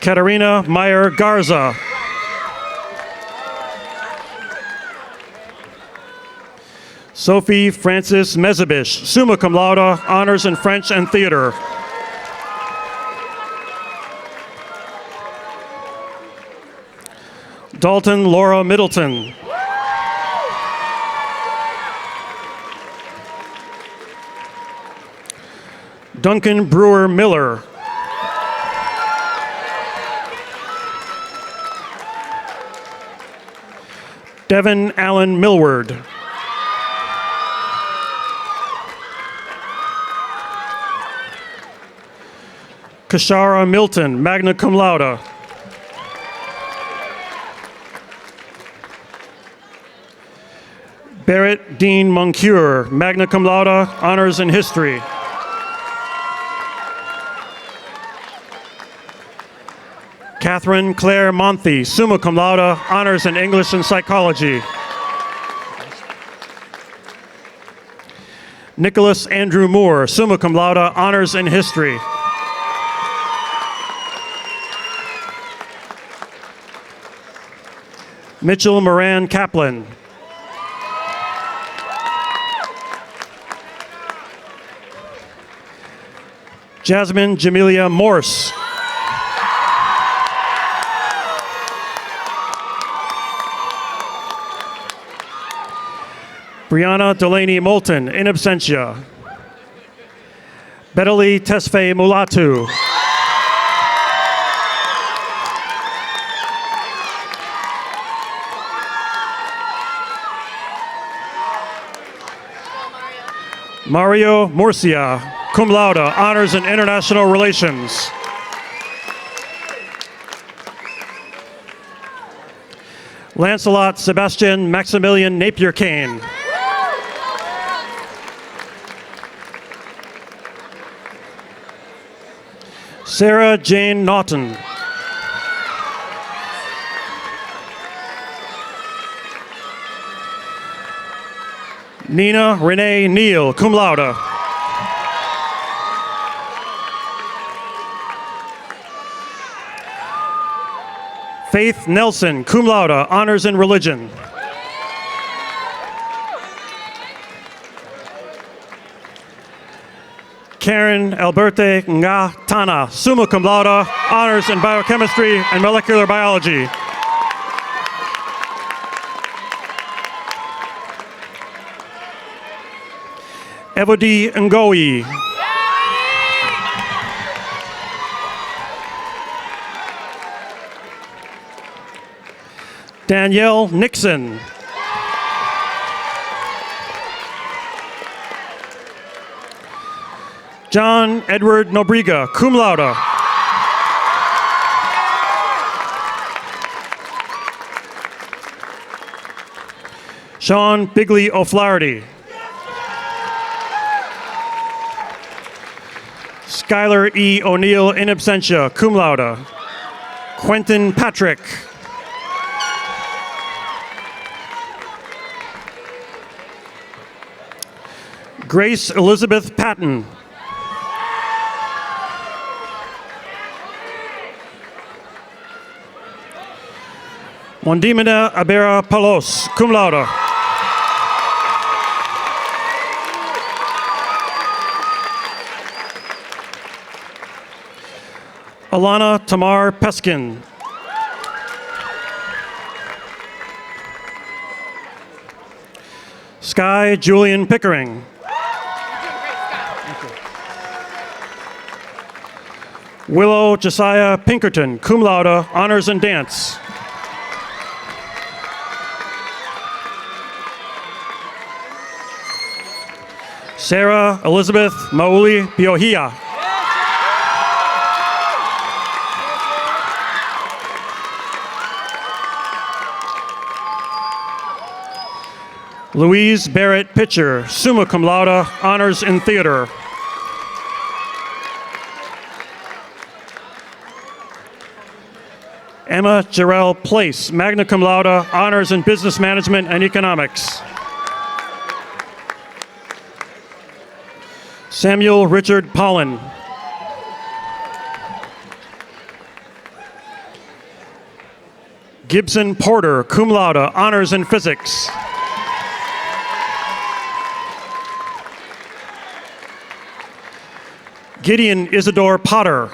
Katarina Meyer Garza. Sophie Frances Mezabish, summa cum laude, honors in French and theater. Dalton Laura Middleton. Duncan Brewer Miller. Devin Allen Millward. Kashara Milton, magna cum laude. Barrett Dean Moncure, magna cum laude, honors in history. Catherine Claire Monthy, summa cum laude, honors in English and psychology. Nicholas Andrew Moore, summa cum laude, honors in history. Mitchell Moran Kaplan. Jasmine Jamelia Morse. Brianna Delaney Moulton, in absentia. Bettely Tesfaye Mulatu. Mario Murcia, cum laude, honors in international relations. Lancelot Sebastian Maximilian Napier Kane. Sarah Jane Naughton. Nina Renee Neal, cum laude. Faith Nelson, cum laude, honors in religion. Karen Alberte Nga Tana, summa cum laude, honors in biochemistry and molecular biology. Evody Ngoyi. Danielle Nixon. John Edward Nobriga, cum laude. Sean Bigley O'Flaherty. Skylar E. O'Neill in absentia, cum laude. Quentin Patrick. Grace Elizabeth Patton. Mondimina Abera Palos, cum laude. Alana Tamar Peskin. Sky Julian Pickering. Willow Josiah Pinkerton, cum laude, honors and dance. Sarah Elizabeth Mauli Biohia. Louise Barrett Pitcher, summa cum laude, honors in theater. Emma Jarrell Place, magna cum laude, honors in business management and economics. Samuel Richard Pollen. Gibson Porter, cum laude, honors in physics. Gideon Isidore Potter.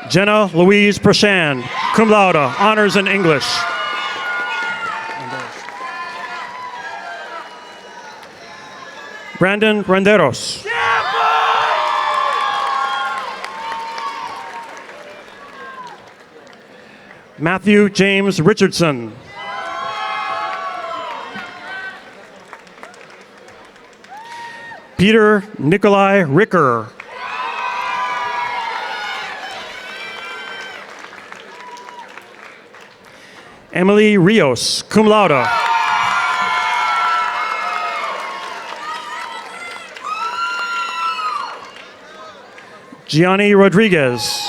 Jenna Louise Prashan, cum laude, honors in English. Brandon Renderos. Matthew James Richardson. Peter Nikolai Ricker. Emily Rios, cum laude. Gianni Rodriguez.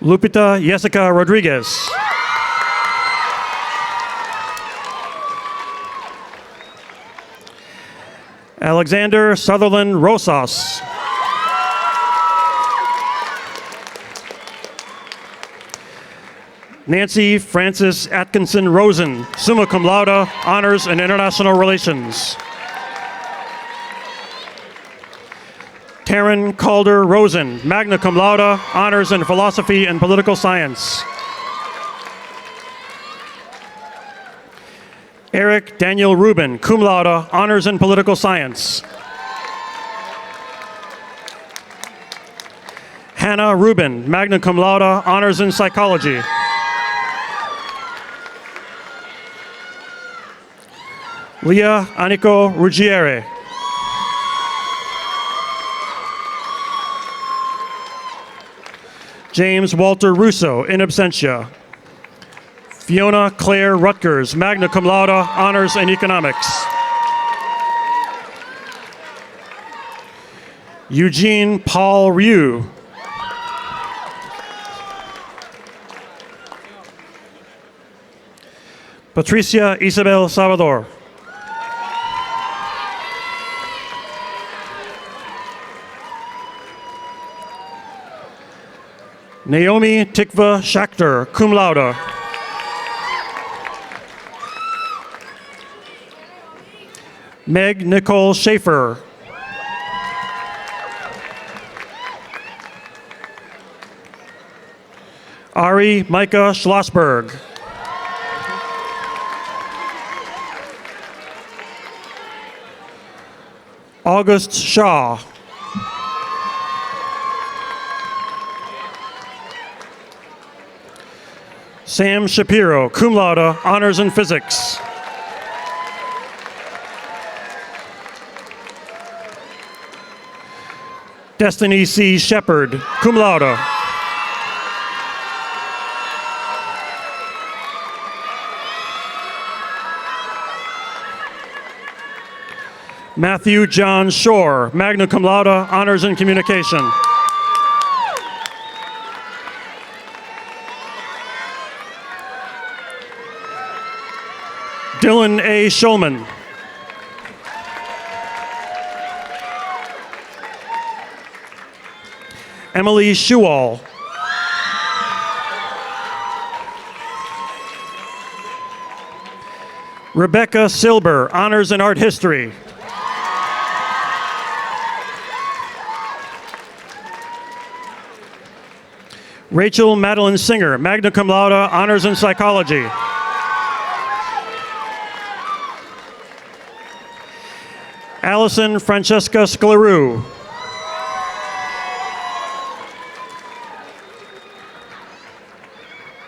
Lupita Jessica Rodriguez. Alexander Sutherland Rosas. Nancy Frances Atkinson Rosen, summa cum laude, honors in international relations. Taryn Calder Rosen, magna cum laude, honors in philosophy and political science. Eric Daniel Rubin, cum laude, honors in political science. Hannah Rubin, magna cum laude, honors in psychology. Leah Aniko Ruggiere. James Walter Russo, in absentia. Fiona Claire Rutgers, magna cum laude, honors in economics. Eugene Paul Ryu. Patricia Isabel Salvador. Naomi Tikva Schachter, cum laude. Meg Nicole Schaefer. Ari Micah Schlossberg. August Shaw. Sam Shapiro, cum laude, honors in physics. Destiny C. Shepard, cum laude. Matthew John Shore, magna cum laude, honors in communication. Dylan A. Shulman. Emily Schuall. Rebecca Silber, honors in art history. Rachel Madeline Singer, magna cum laude, honors in psychology. Allison Francesca Scleroux.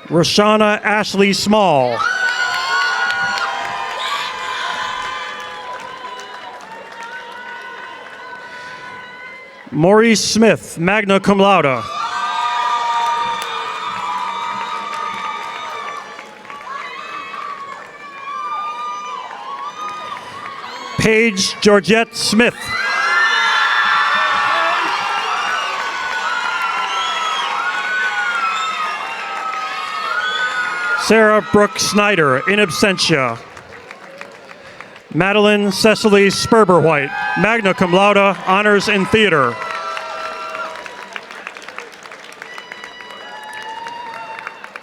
Roshana Ashley Small. Maurice Smith, magna cum laude. Paige Georgette Smith. Sarah Brooke Snyder, in absentia. Madeline Cecily Sperber-White, magna cum laude, honors in theater.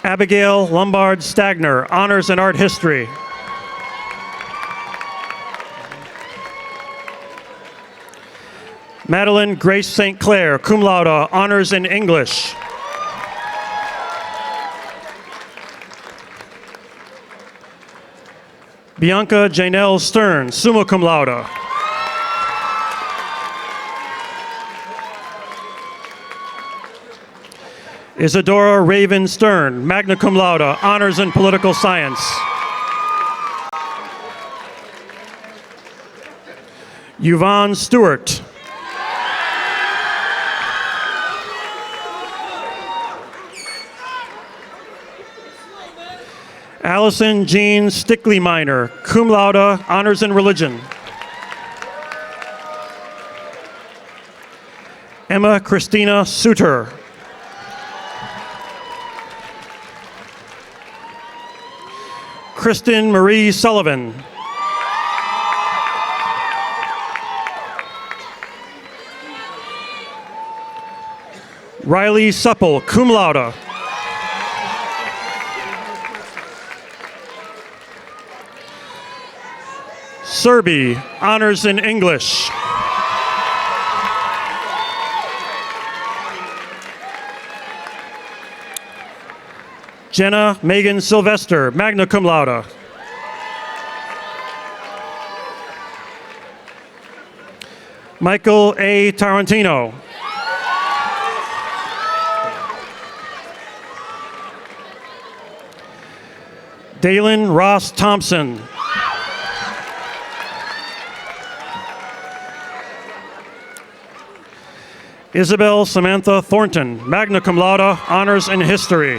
Abigail Lombard Stagner, honors in art history. Madeline Grace St. Clair, cum laude, honors in English. Bianca Janelle Stern, summa cum laude. Isadora Raven Stern, magna cum laude, honors in political science. Yvonne Stewart. Allison Jean Stickley Minor, cum laude, honors in religion. Emma Christina Suter. Kristen Marie Sullivan. Riley Supple, cum laude. Serby, honors in English. Jenna Megan Sylvester, magna cum laude. Michael A. Tarantino. Dalen Ross Thompson. Isabel Samantha Thornton, magna cum laude, honors in history.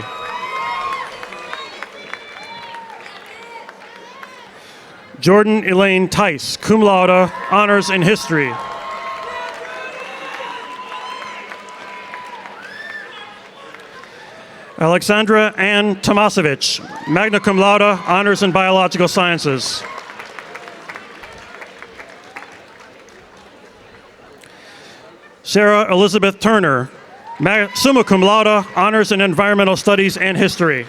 Jordan Elaine Tice, cum laude, honors in history. Alexandra Ann Tomasevich, magna cum laude, honors in biological sciences. Sarah Elizabeth Turner, summa cum laude, honors in environmental studies and history.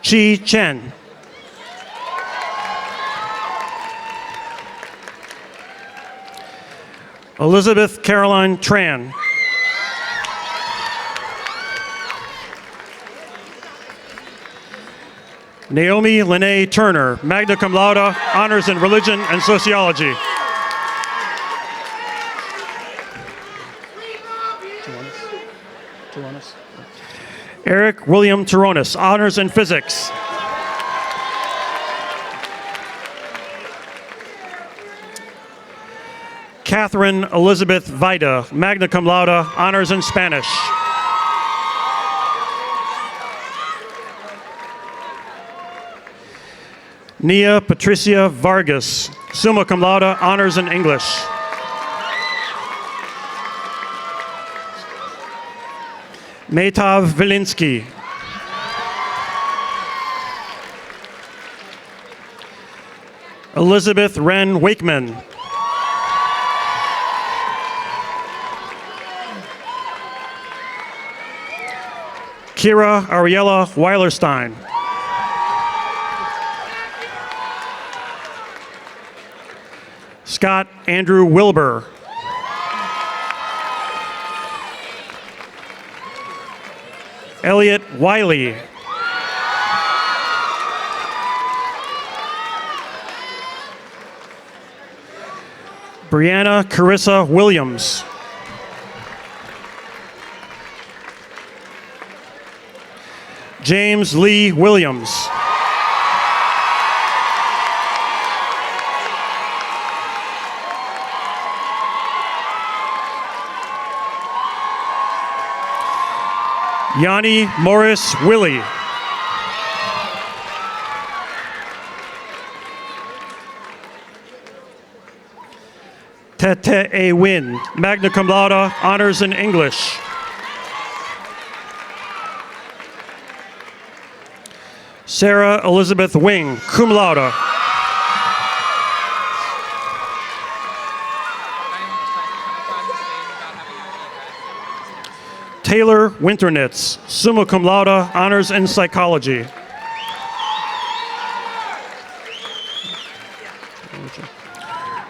Chi Chen. Elizabeth Caroline Tran. Naomi Lene Turner, magna cum laude, honors in religion and sociology. Eric William Turonis, honors in physics. Catherine Elizabeth Vida, magna cum laude, honors in Spanish. Nia Patricia Vargas, summa cum laude, honors in English. Metav Vilinsky. Elizabeth Wren Wakeman. Keira Ariella Weilerstein. Scott Andrew Wilbur. Elliot Wiley. Brianna Carissa Williams. James Lee Williams. Yanni Morris Willie. Tete A. Win, magna cum laude, honors in English. Sarah Elizabeth Wing, cum laude. Taylor Winternitz, summa cum laude, honors in psychology.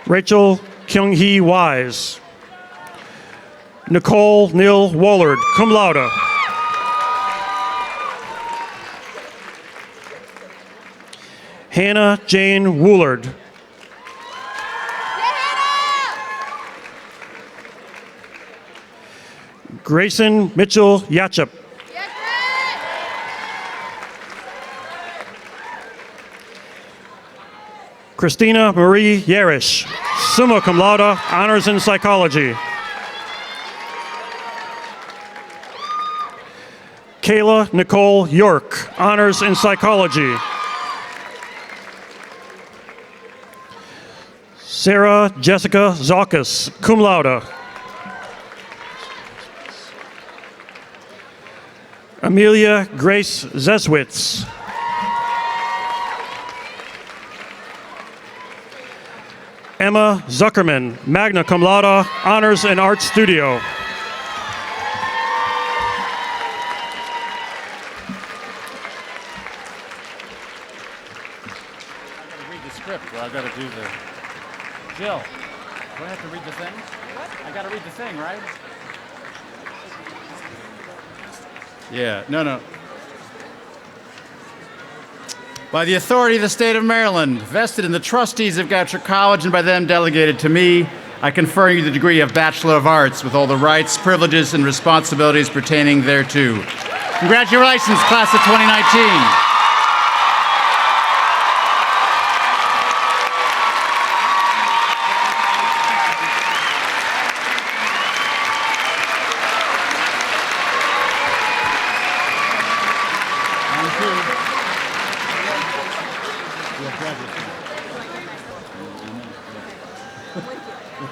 Rachel Kyung-hee Wise. Nicole Neal Woolard, cum laude. Hannah Jane Woolard. Grayson Mitchell Yachip. Christina Marie Yerish, summa cum laude, honors in psychology. Kayla Nicole York, honors in psychology. Sarah Jessica Zalkas, cum laude. Amelia Grace Zeswitz. Emma Zuckerman, magna cum laude, honors in art studio. I gotta do the. Jill, do I have to read the thing? What? I gotta read the thing, right? Yeah, no. By the authority of the state of Maryland, vested in the trustees of Goucher College and by them delegated to me, I confer you the degree of Bachelor of Arts with all the rights, privileges, and responsibilities pertaining thereto. Congratulations, class of 2019.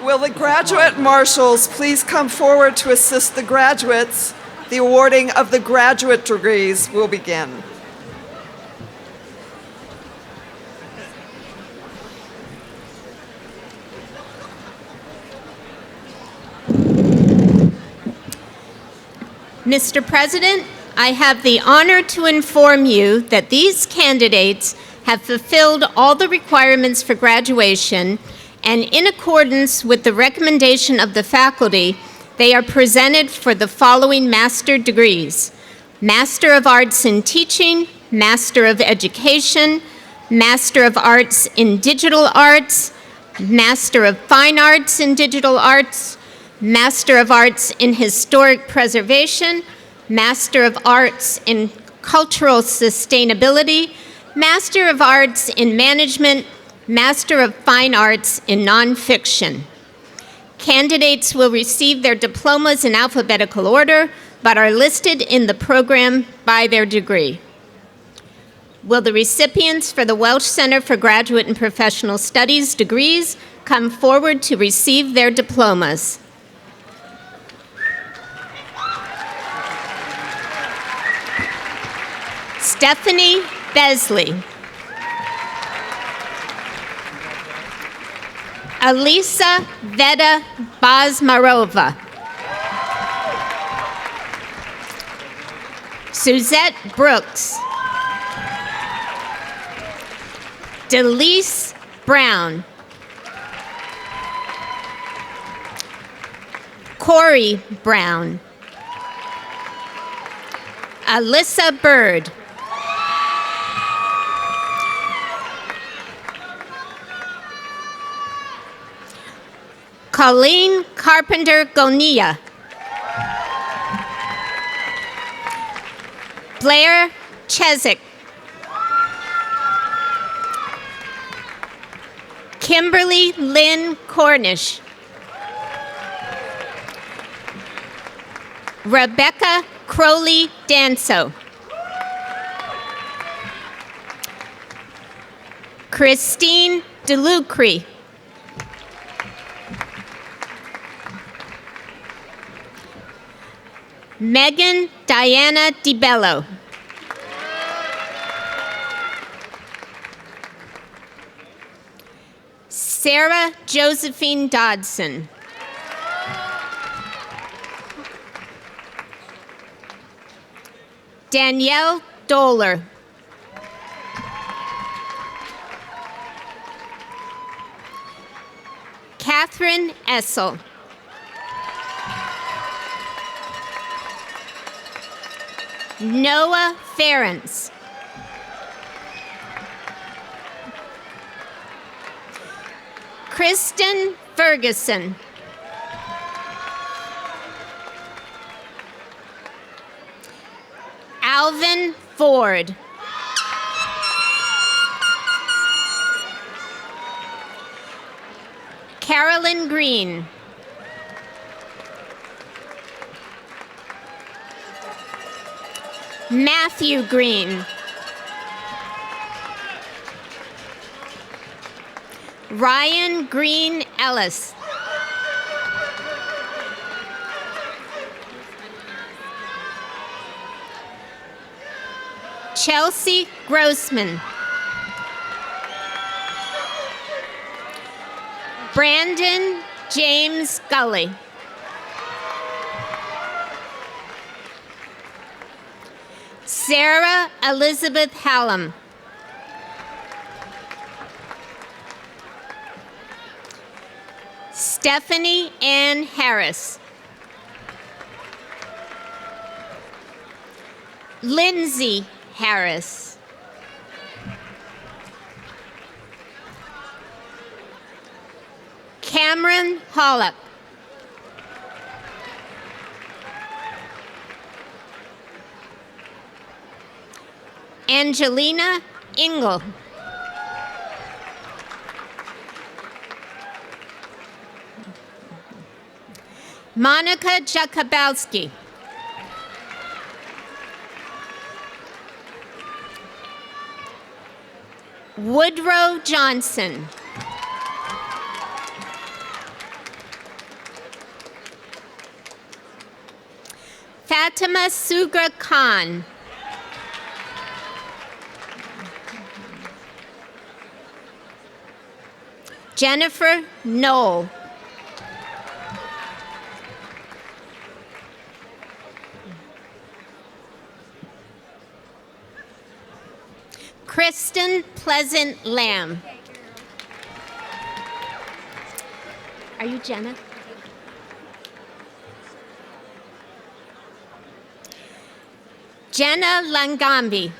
Will the graduate marshals please come forward to assist the graduates? The awarding of the graduate degrees will begin. Mr. President, I have the honor to inform you that these candidates have fulfilled all the requirements for graduation, and in accordance with the recommendation of the faculty, they are presented for the following master degrees: Master of Arts in Teaching, Master of Education, Master of Arts in Digital Arts, Master of Fine Arts in Digital Arts, Master of Arts in Historic Preservation, Master of Arts in Cultural Sustainability, Master of Arts in Management, Master of Fine Arts in Nonfiction. Candidates will receive their diplomas in alphabetical order, but are listed in the program by their degree. Will the recipients for the Welsh Center for Graduate and Professional Studies degrees come forward to receive their diplomas? Stephanie Besley. Alisa Veda Bazmarova. Suzette Brooks. Delise Brown. Corey Brown. Alyssa Bird. Colleen Carpenter Gonia. Blair Chezik. Kimberly Lynn Cornish. Rebecca Crowley Danso. Christine DeLucre. Megan Diana DiBello. Sarah Josephine Dodson. Danielle Doler. Catherine Essel. Noah Ferentz. Kristen Ferguson. Alvin Ford. Carolyn Green. Matthew Green. Ryan Green Ellis. Chelsea Grossman. Brandon James Gully. Sarah Elizabeth Hallam. Stephanie Ann Harris. Lindsay Harris. Cameron Hollup. Angelina Ingle. Monica Jakubowski. Woodrow Johnson. Fatima Sugra Khan. Jennifer Knoll. Kristen Pleasant Lamb. Are you Jenna? Jenna Langambi.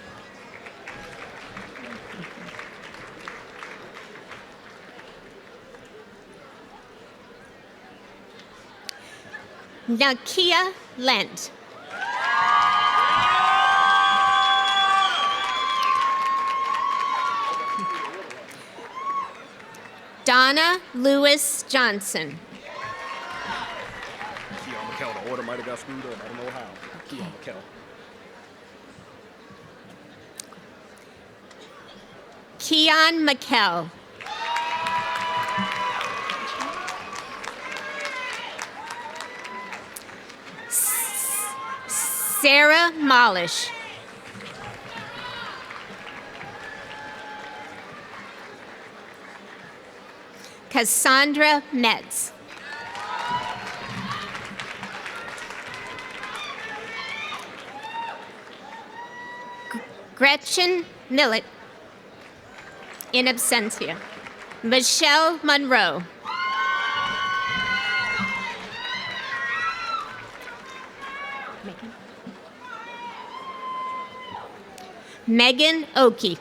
Nakia Lent. Donna Lewis Johnson. Keon Mikkel, the order might have got screwed up. I don't know how. Keon Mikkel. Keon Mikkel. Sarah Molish. Cassandra Metz. Gretchen Millett. In absentia. Michelle Monroe. Megan Oakey.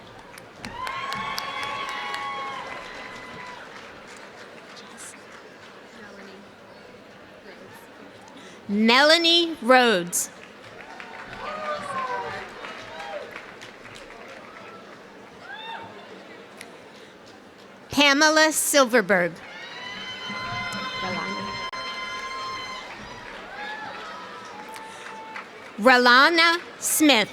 Melanie Rhodes. Pamela Silverberg. Rolana Smith.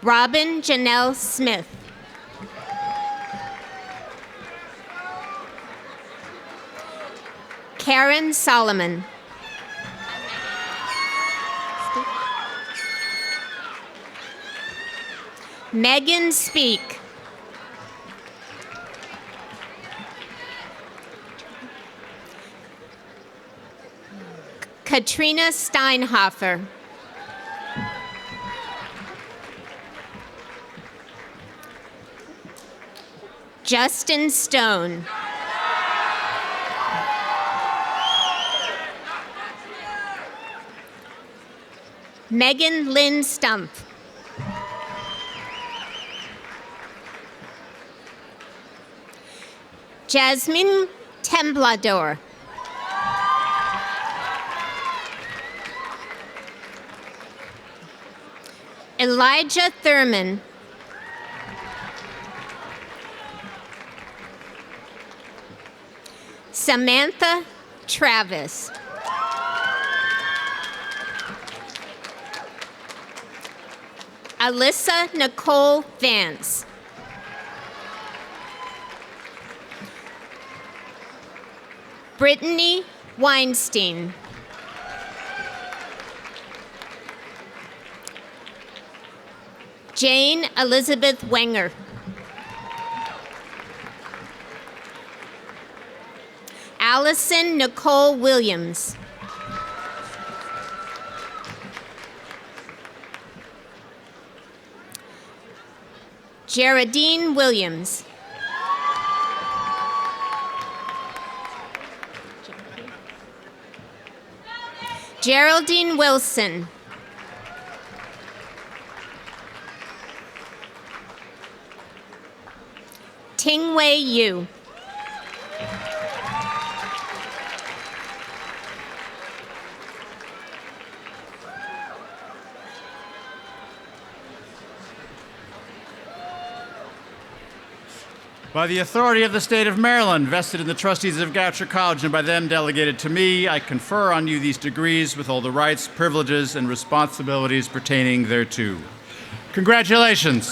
Robin Janelle Smith. Karen Solomon. Megan Speak. Katrina Steinhofer. Justin Stone. Megan Lynn Stump. Jasmine Temblador. Elijah Thurman. Samantha Travis. Alyssa Nicole Vance. Brittany Weinstein. Jane Elizabeth Wenger. Allison Nicole Williams. Geraldine Williams. Geraldine Wilson. Tingwei Yu. By the authority of the state of Maryland, vested in the trustees of Goucher College and by them delegated to me, I confer on you these degrees with all the rights, privileges, and responsibilities pertaining thereto. Congratulations.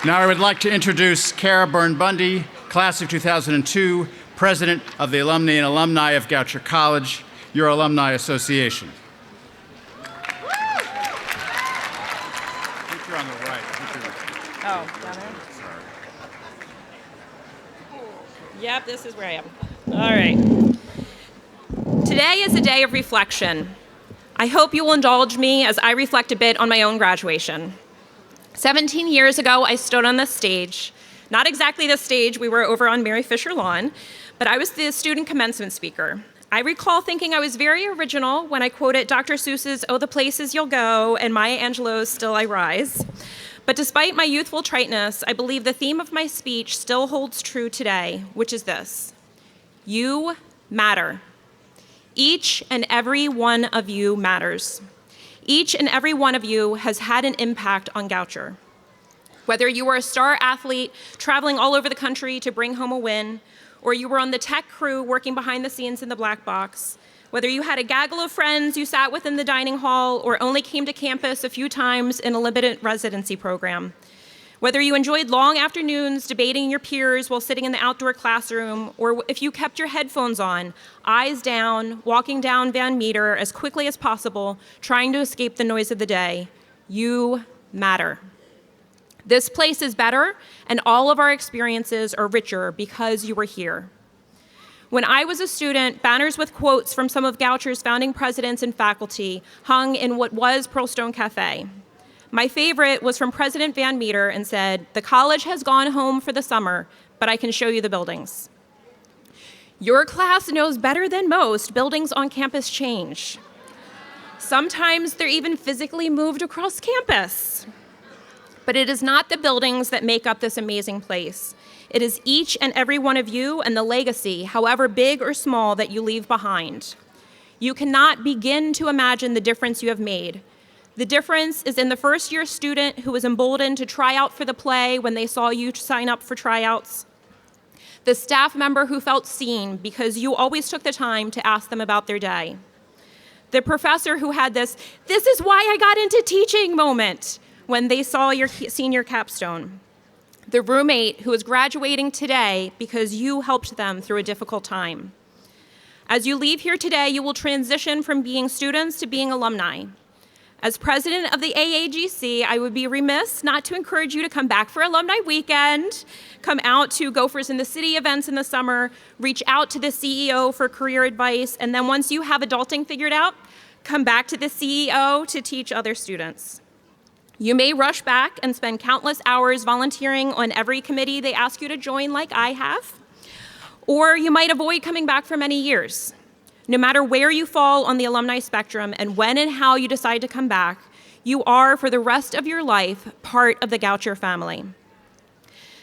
Now I would like to introduce Keira Byrne Bundy, class of 2002, President of the Alumni and Alumni of Goucher College, your alumni association. I think you're on the right. Oh, down there? Yep, this is where I am. All right. Today is a day of reflection. I hope you will indulge me as I reflect a bit on my own graduation. 17 years ago, I stood on this stage. Not exactly the stage, we were over on Mary Fisher Lawn, but I was the student commencement speaker. I recall thinking I was very original when I quoted Dr. Seuss's "Oh, the Places You'll Go" and Maya Angelou's "Still I Rise." But despite my youthful triteness, I believe the theme of my speech still holds true today, which is this: you matter. Each and every one of you matters. Each and every one of you has had an impact on Goucher. Whether you were a star athlete traveling all over the country to bring home a win, or you were on the tech crew working behind the scenes in the black box, whether you had a gaggle of friends you sat with in the dining hall or only came to campus a few times in a limited residency program, whether you enjoyed long afternoons debating your peers while sitting in the outdoor classroom, or if you kept your headphones on, eyes down, walking down Van Meter as quickly as possible, trying to escape the noise of the day, you matter. This place is better, and all of our experiences are richer because you were here. When I was a student, banners with quotes from some of Goucher's founding presidents and faculty hung in what was Pearlstone Cafe. My favorite was from President Van Meter and said, "The college has gone home for the summer, but I can show you the buildings." Your class knows better than most buildings on campus change. Sometimes they're even physically moved across campus. But it is not the buildings that make up this amazing place. It is each and every one of you and the legacy, however big or small, that you leave behind. You cannot begin to imagine the difference you have made. The difference is in the first-year student who was emboldened to try out for the play when they saw you sign up for tryouts, the staff member who felt seen because you always took the time to ask them about their day, the professor who had this is why I got into teaching moment when they saw your senior capstone, the roommate who is graduating today because you helped them through a difficult time. As you leave here today, you will transition from being students to being alumni. As president of the AAGC, I would be remiss not to encourage you to come back for alumni weekend, come out to Gophers in the City events in the summer, reach out to the CEO for career advice, and then once you have adulting figured out, come back to the CEO to teach other students. You may rush back and spend countless hours volunteering on every committee they ask you to join like I have, or you might avoid coming back for many years. No matter where you fall on the alumni spectrum and when and how you decide to come back, you are, for the rest of your life, part of the Goucher family.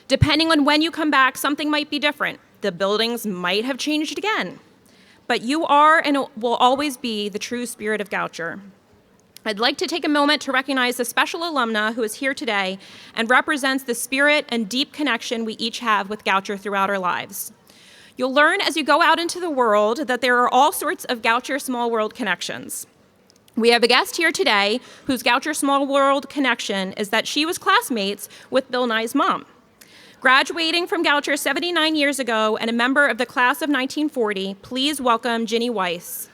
Depending on when you come back, something might be different. The buildings might have changed again, but you are and will always be the true spirit of Goucher. I'd like to take a moment to recognize the special alumna who is here today and represents the spirit and deep connection we each have with Goucher throughout our lives. You'll learn as you go out into the world that there are all sorts of Goucher small world connections. We have a guest here today whose Goucher small world connection is that she was classmates with Bill Nye's mom. Graduating from Goucher 79 years ago and a member of the class of 1940, please welcome Ginny Weiss.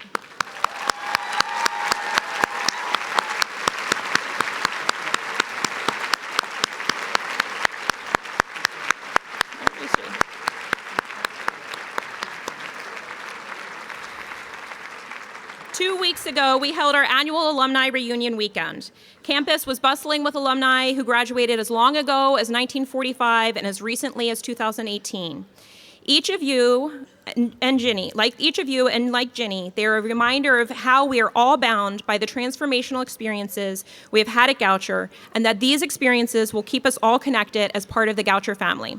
Weeks ago, we held our annual Alumni Reunion weekend. Campus was bustling with alumni who graduated as long ago as 1945 and as recently as 2018. Each of you and Ginny, like Ginny, they're a reminder of how we are all bound by the transformational experiences we have had at Goucher, and that these experiences will keep us all connected as part of the Goucher family.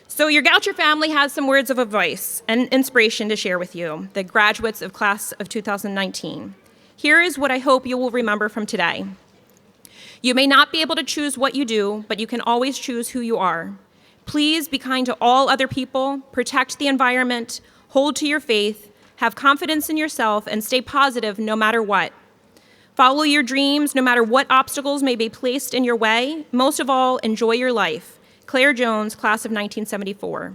So your Goucher family has some words of advice and inspiration to share with you, the graduates of class of 2019. Here is what I hope you will remember from today. You may not be able to choose what you do, but you can always choose who you are. Please be kind to all other people, protect the environment, hold to your faith, have confidence in yourself, and stay positive no matter what. Follow your dreams no matter what obstacles may be placed in your way. Most of all, enjoy your life. Claire Jones, class of 1974.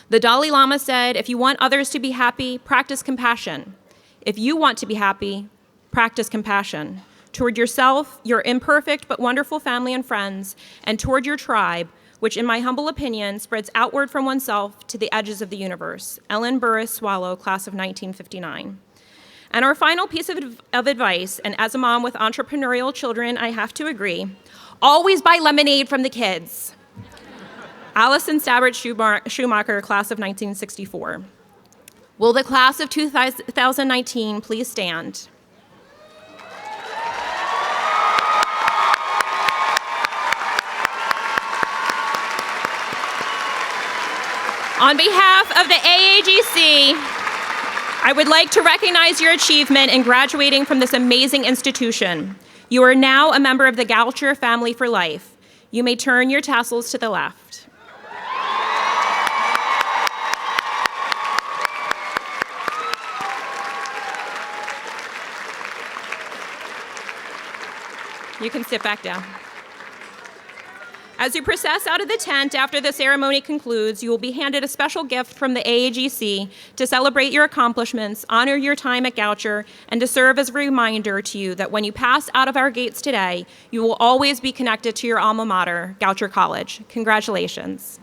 The Dalai Lama said, if you want others to be happy, practice compassion. If you want to be happy, practice compassion toward yourself, your imperfect but wonderful family and friends, and toward your tribe, which in my humble opinion spreads outward from oneself to the edges of the universe. Ellen Burris Swallow, class of 1959. And our final piece of advice, and as a mom with entrepreneurial children, I have to agree, always buy lemonade from the kids. Allison Stabbert Schumacher, class of 1964. Will the class of 2019 please stand? On behalf of the AAGC, I would like to recognize your achievement in graduating from this amazing institution. You are now a member of the Goucher family for life. You may turn your tassels to the left. You can sit back down. As you process out of the tent after the ceremony concludes, you will be handed a special gift from the AAGC to celebrate your accomplishments, honor your time at Goucher, and to serve as a reminder to you that when you pass out of our gates today, you will always be connected to your alma mater, Goucher College. Congratulations.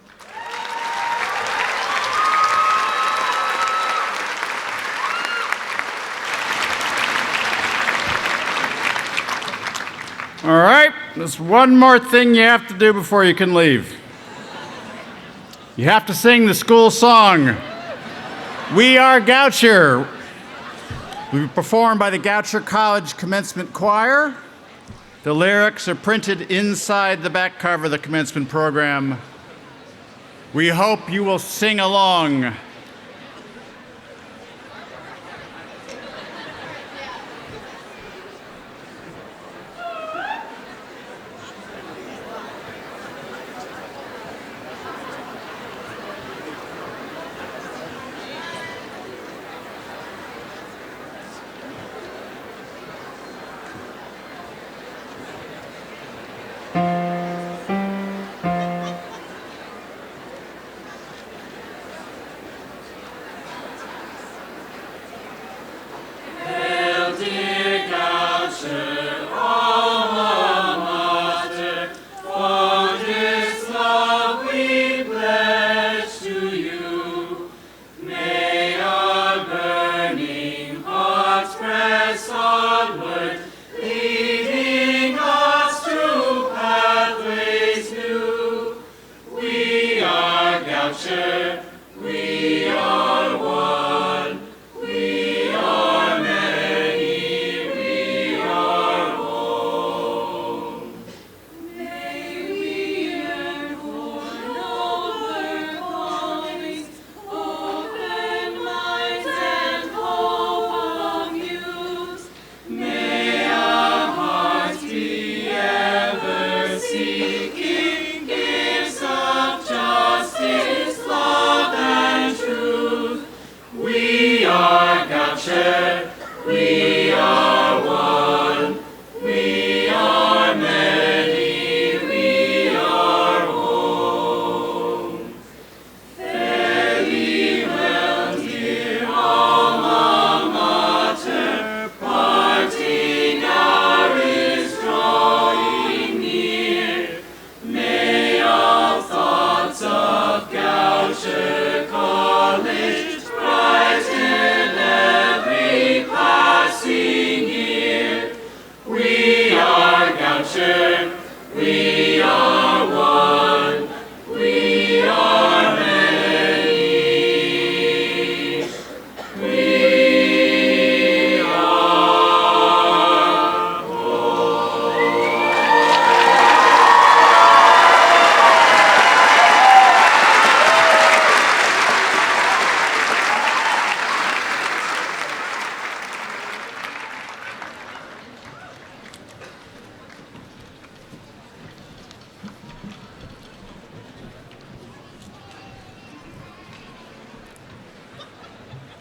All right, there's one more thing you have to do before you can leave. You have to sing the school song, We Are Goucher. We were performed by the Goucher College Commencement Choir. The lyrics are printed inside the back cover of the commencement program. We hope you will sing along.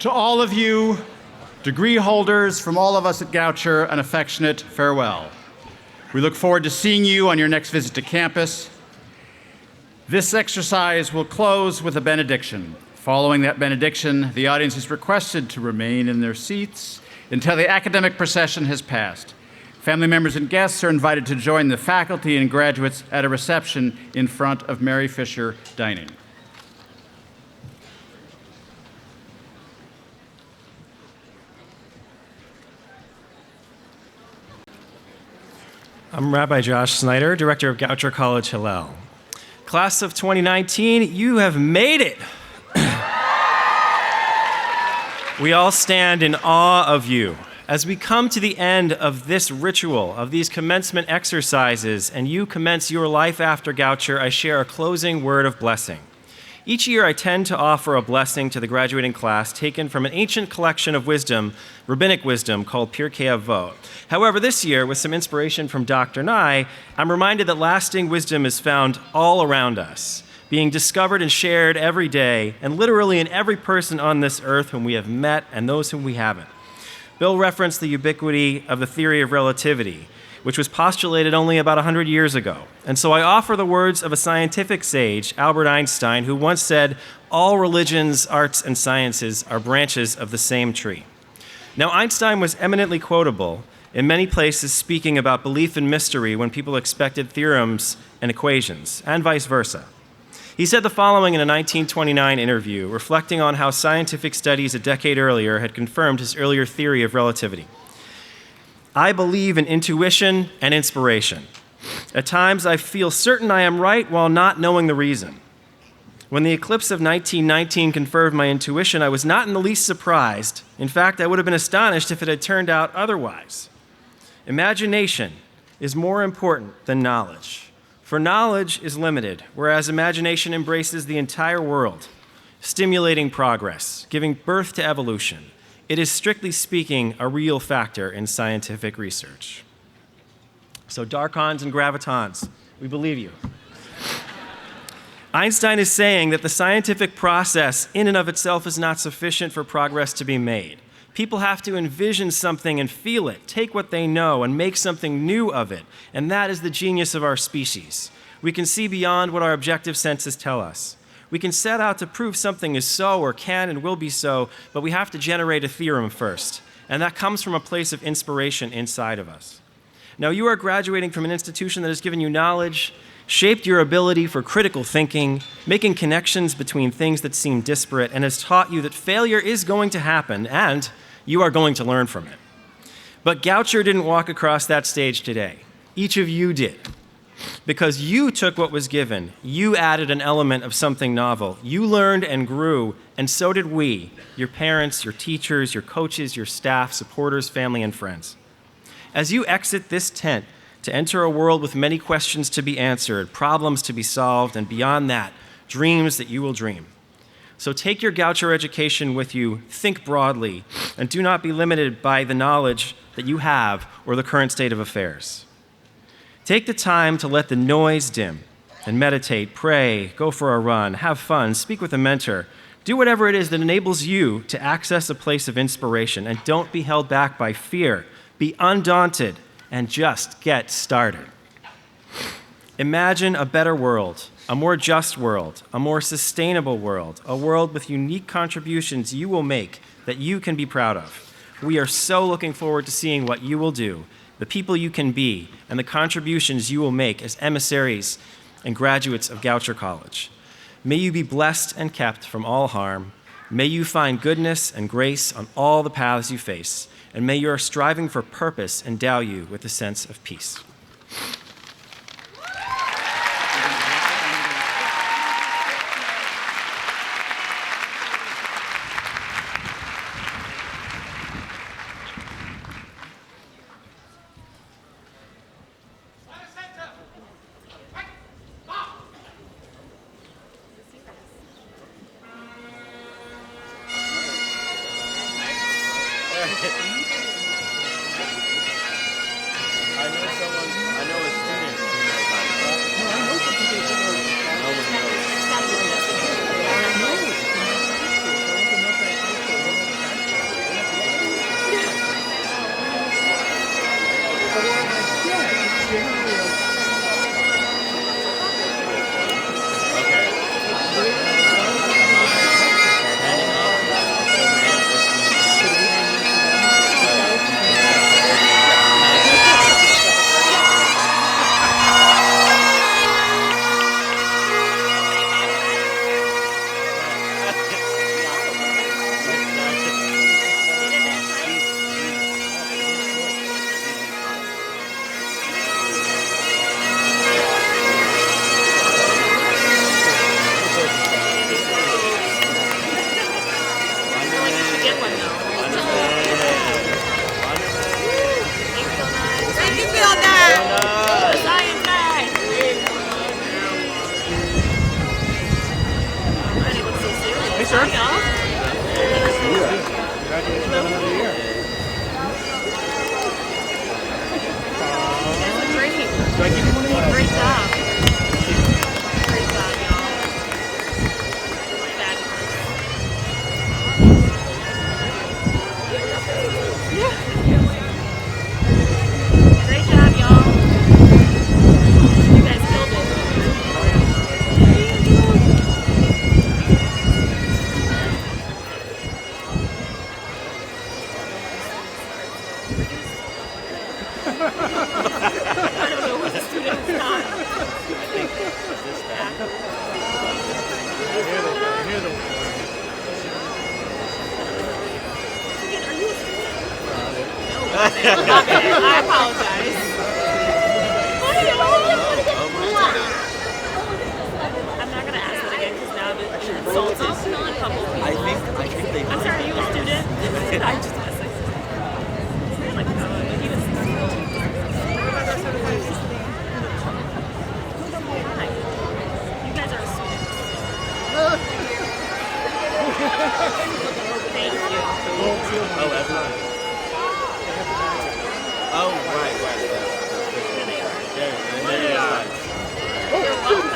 To all of you, degree holders, from all of us at Goucher, an affectionate farewell. We look forward to seeing you on your next visit to campus. This exercise will close with a benediction. Following that benediction, the audience is requested to remain in their seats until the academic procession has passed. Family members and guests are invited to join the faculty and graduates at a reception in front of Mary Fisher Dining. I'm Rabbi Josh Snyder, Director of Goucher College Hillel. Class of 2019, you have made it. We all stand in awe of you. As we come to the end of this ritual, of these commencement exercises, and you commence your life after Goucher, I share a closing word of blessing. Each year, I tend to offer a blessing to the graduating class taken from an ancient collection of wisdom, rabbinic wisdom, called Pirkei Avot. However, this year, with some inspiration from Dr. Nye, I'm reminded that lasting wisdom is found all around us, being discovered and shared every day, and literally in every person on this earth whom we have met and those whom we haven't. Bill referenced the ubiquity of the theory of relativity, which was postulated only about 100 years ago. And so I offer the words of a scientific sage, Albert Einstein, who once said, "All religions, arts, and sciences are branches of the same tree." Now, Einstein was eminently quotable in many places, speaking about belief in mystery when people expected theorems and equations, and vice versa. He said the following in a 1929 interview, reflecting on how scientific studies a decade earlier had confirmed his earlier theory of relativity. "I believe in intuition and inspiration. At times I feel certain I am right while not knowing the reason. When the eclipse of 1919 confirmed my intuition, I was not in the least surprised. In fact, I would have been astonished if it had turned out otherwise. Imagination is more important than knowledge, for knowledge is limited, whereas imagination embraces the entire world, stimulating progress, giving birth to evolution. It is, strictly speaking, a real factor in scientific research." So, darkons and gravitons, we believe you. Einstein is saying that the scientific process in and of itself is not sufficient for progress to be made. People have to envision something and feel it, take what they know, and make something new of it. And that is the genius of our species. We can see beyond what our objective senses tell us. We can set out to prove something is so or can and will be so, but we have to generate a theorem first. And that comes from a place of inspiration inside of us. Now, you are graduating from an institution that has given you knowledge, shaped your ability for critical thinking, making connections between things that seem disparate, and has taught you that failure is going to happen, and you are going to learn from it. But Goucher didn't walk across that stage today. Each of you did. Because you took what was given, you added an element of something novel. You learned and grew, and so did we, your parents, your teachers, your coaches, your staff, supporters, family, and friends. As you exit this tent to enter a world with many questions to be answered, problems to be solved, and beyond that, dreams that you will dream. So take your Goucher education with you, think broadly, and do not be limited by the knowledge that you have or the current state of affairs. Take the time to let the noise dim and meditate, pray, go for a run, have fun, speak with a mentor. Do whatever it is that enables you to access a place of inspiration, and don't be held back by fear. Be undaunted and just get started. Imagine a better world, a more just world, a more sustainable world, a world with unique contributions you will make that you can be proud of. We are so looking forward to seeing what you will do, the people you can be, and the contributions you will make as emissaries and graduates of Goucher College. May you be blessed and kept from all harm. May you find goodness and grace on all the paths you face, and may your striving for purpose endow you with a sense of peace. don't know who's a student who's not. Are you a student? Okay, I apologize. I'm not going to ask that again because now that you insulted a couple people. I think they. I'm sorry, are you a student? I just want to say. Like, he was. Hi. You guys are students. Thank you. Oh, that's right. Oh, right. There they are. You're welcome.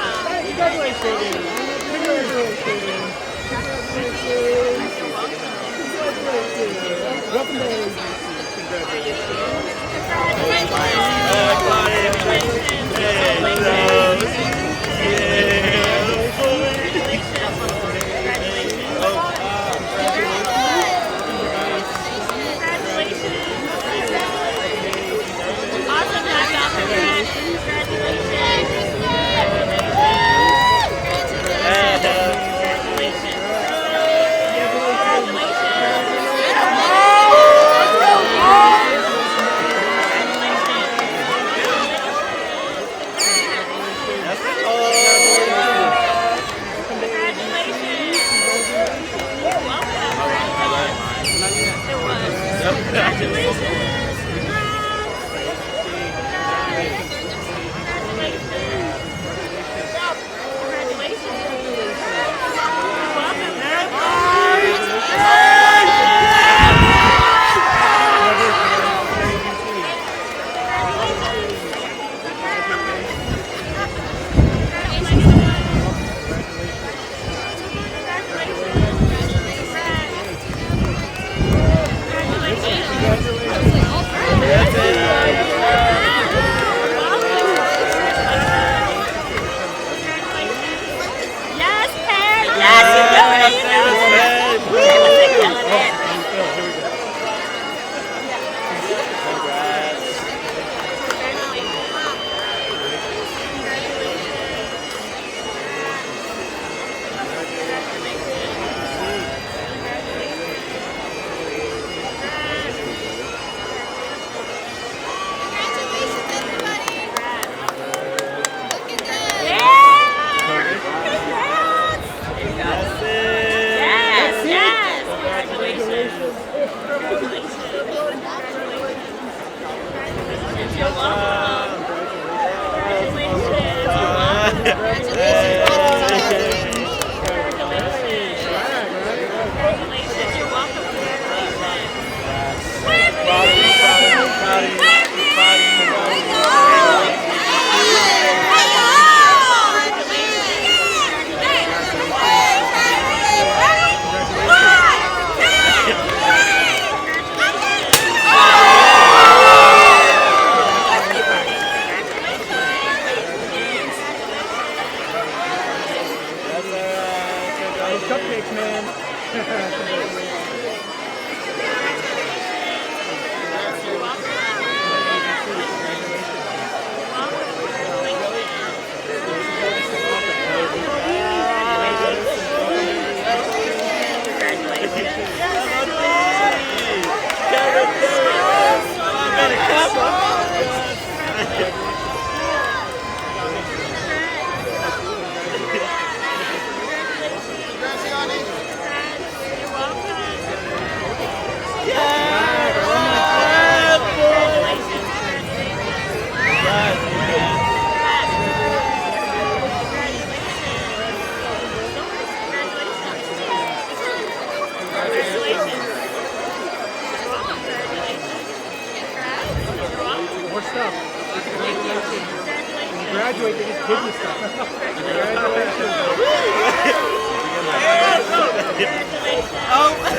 Congratulations. Graduate, they just give you stuff. Oh!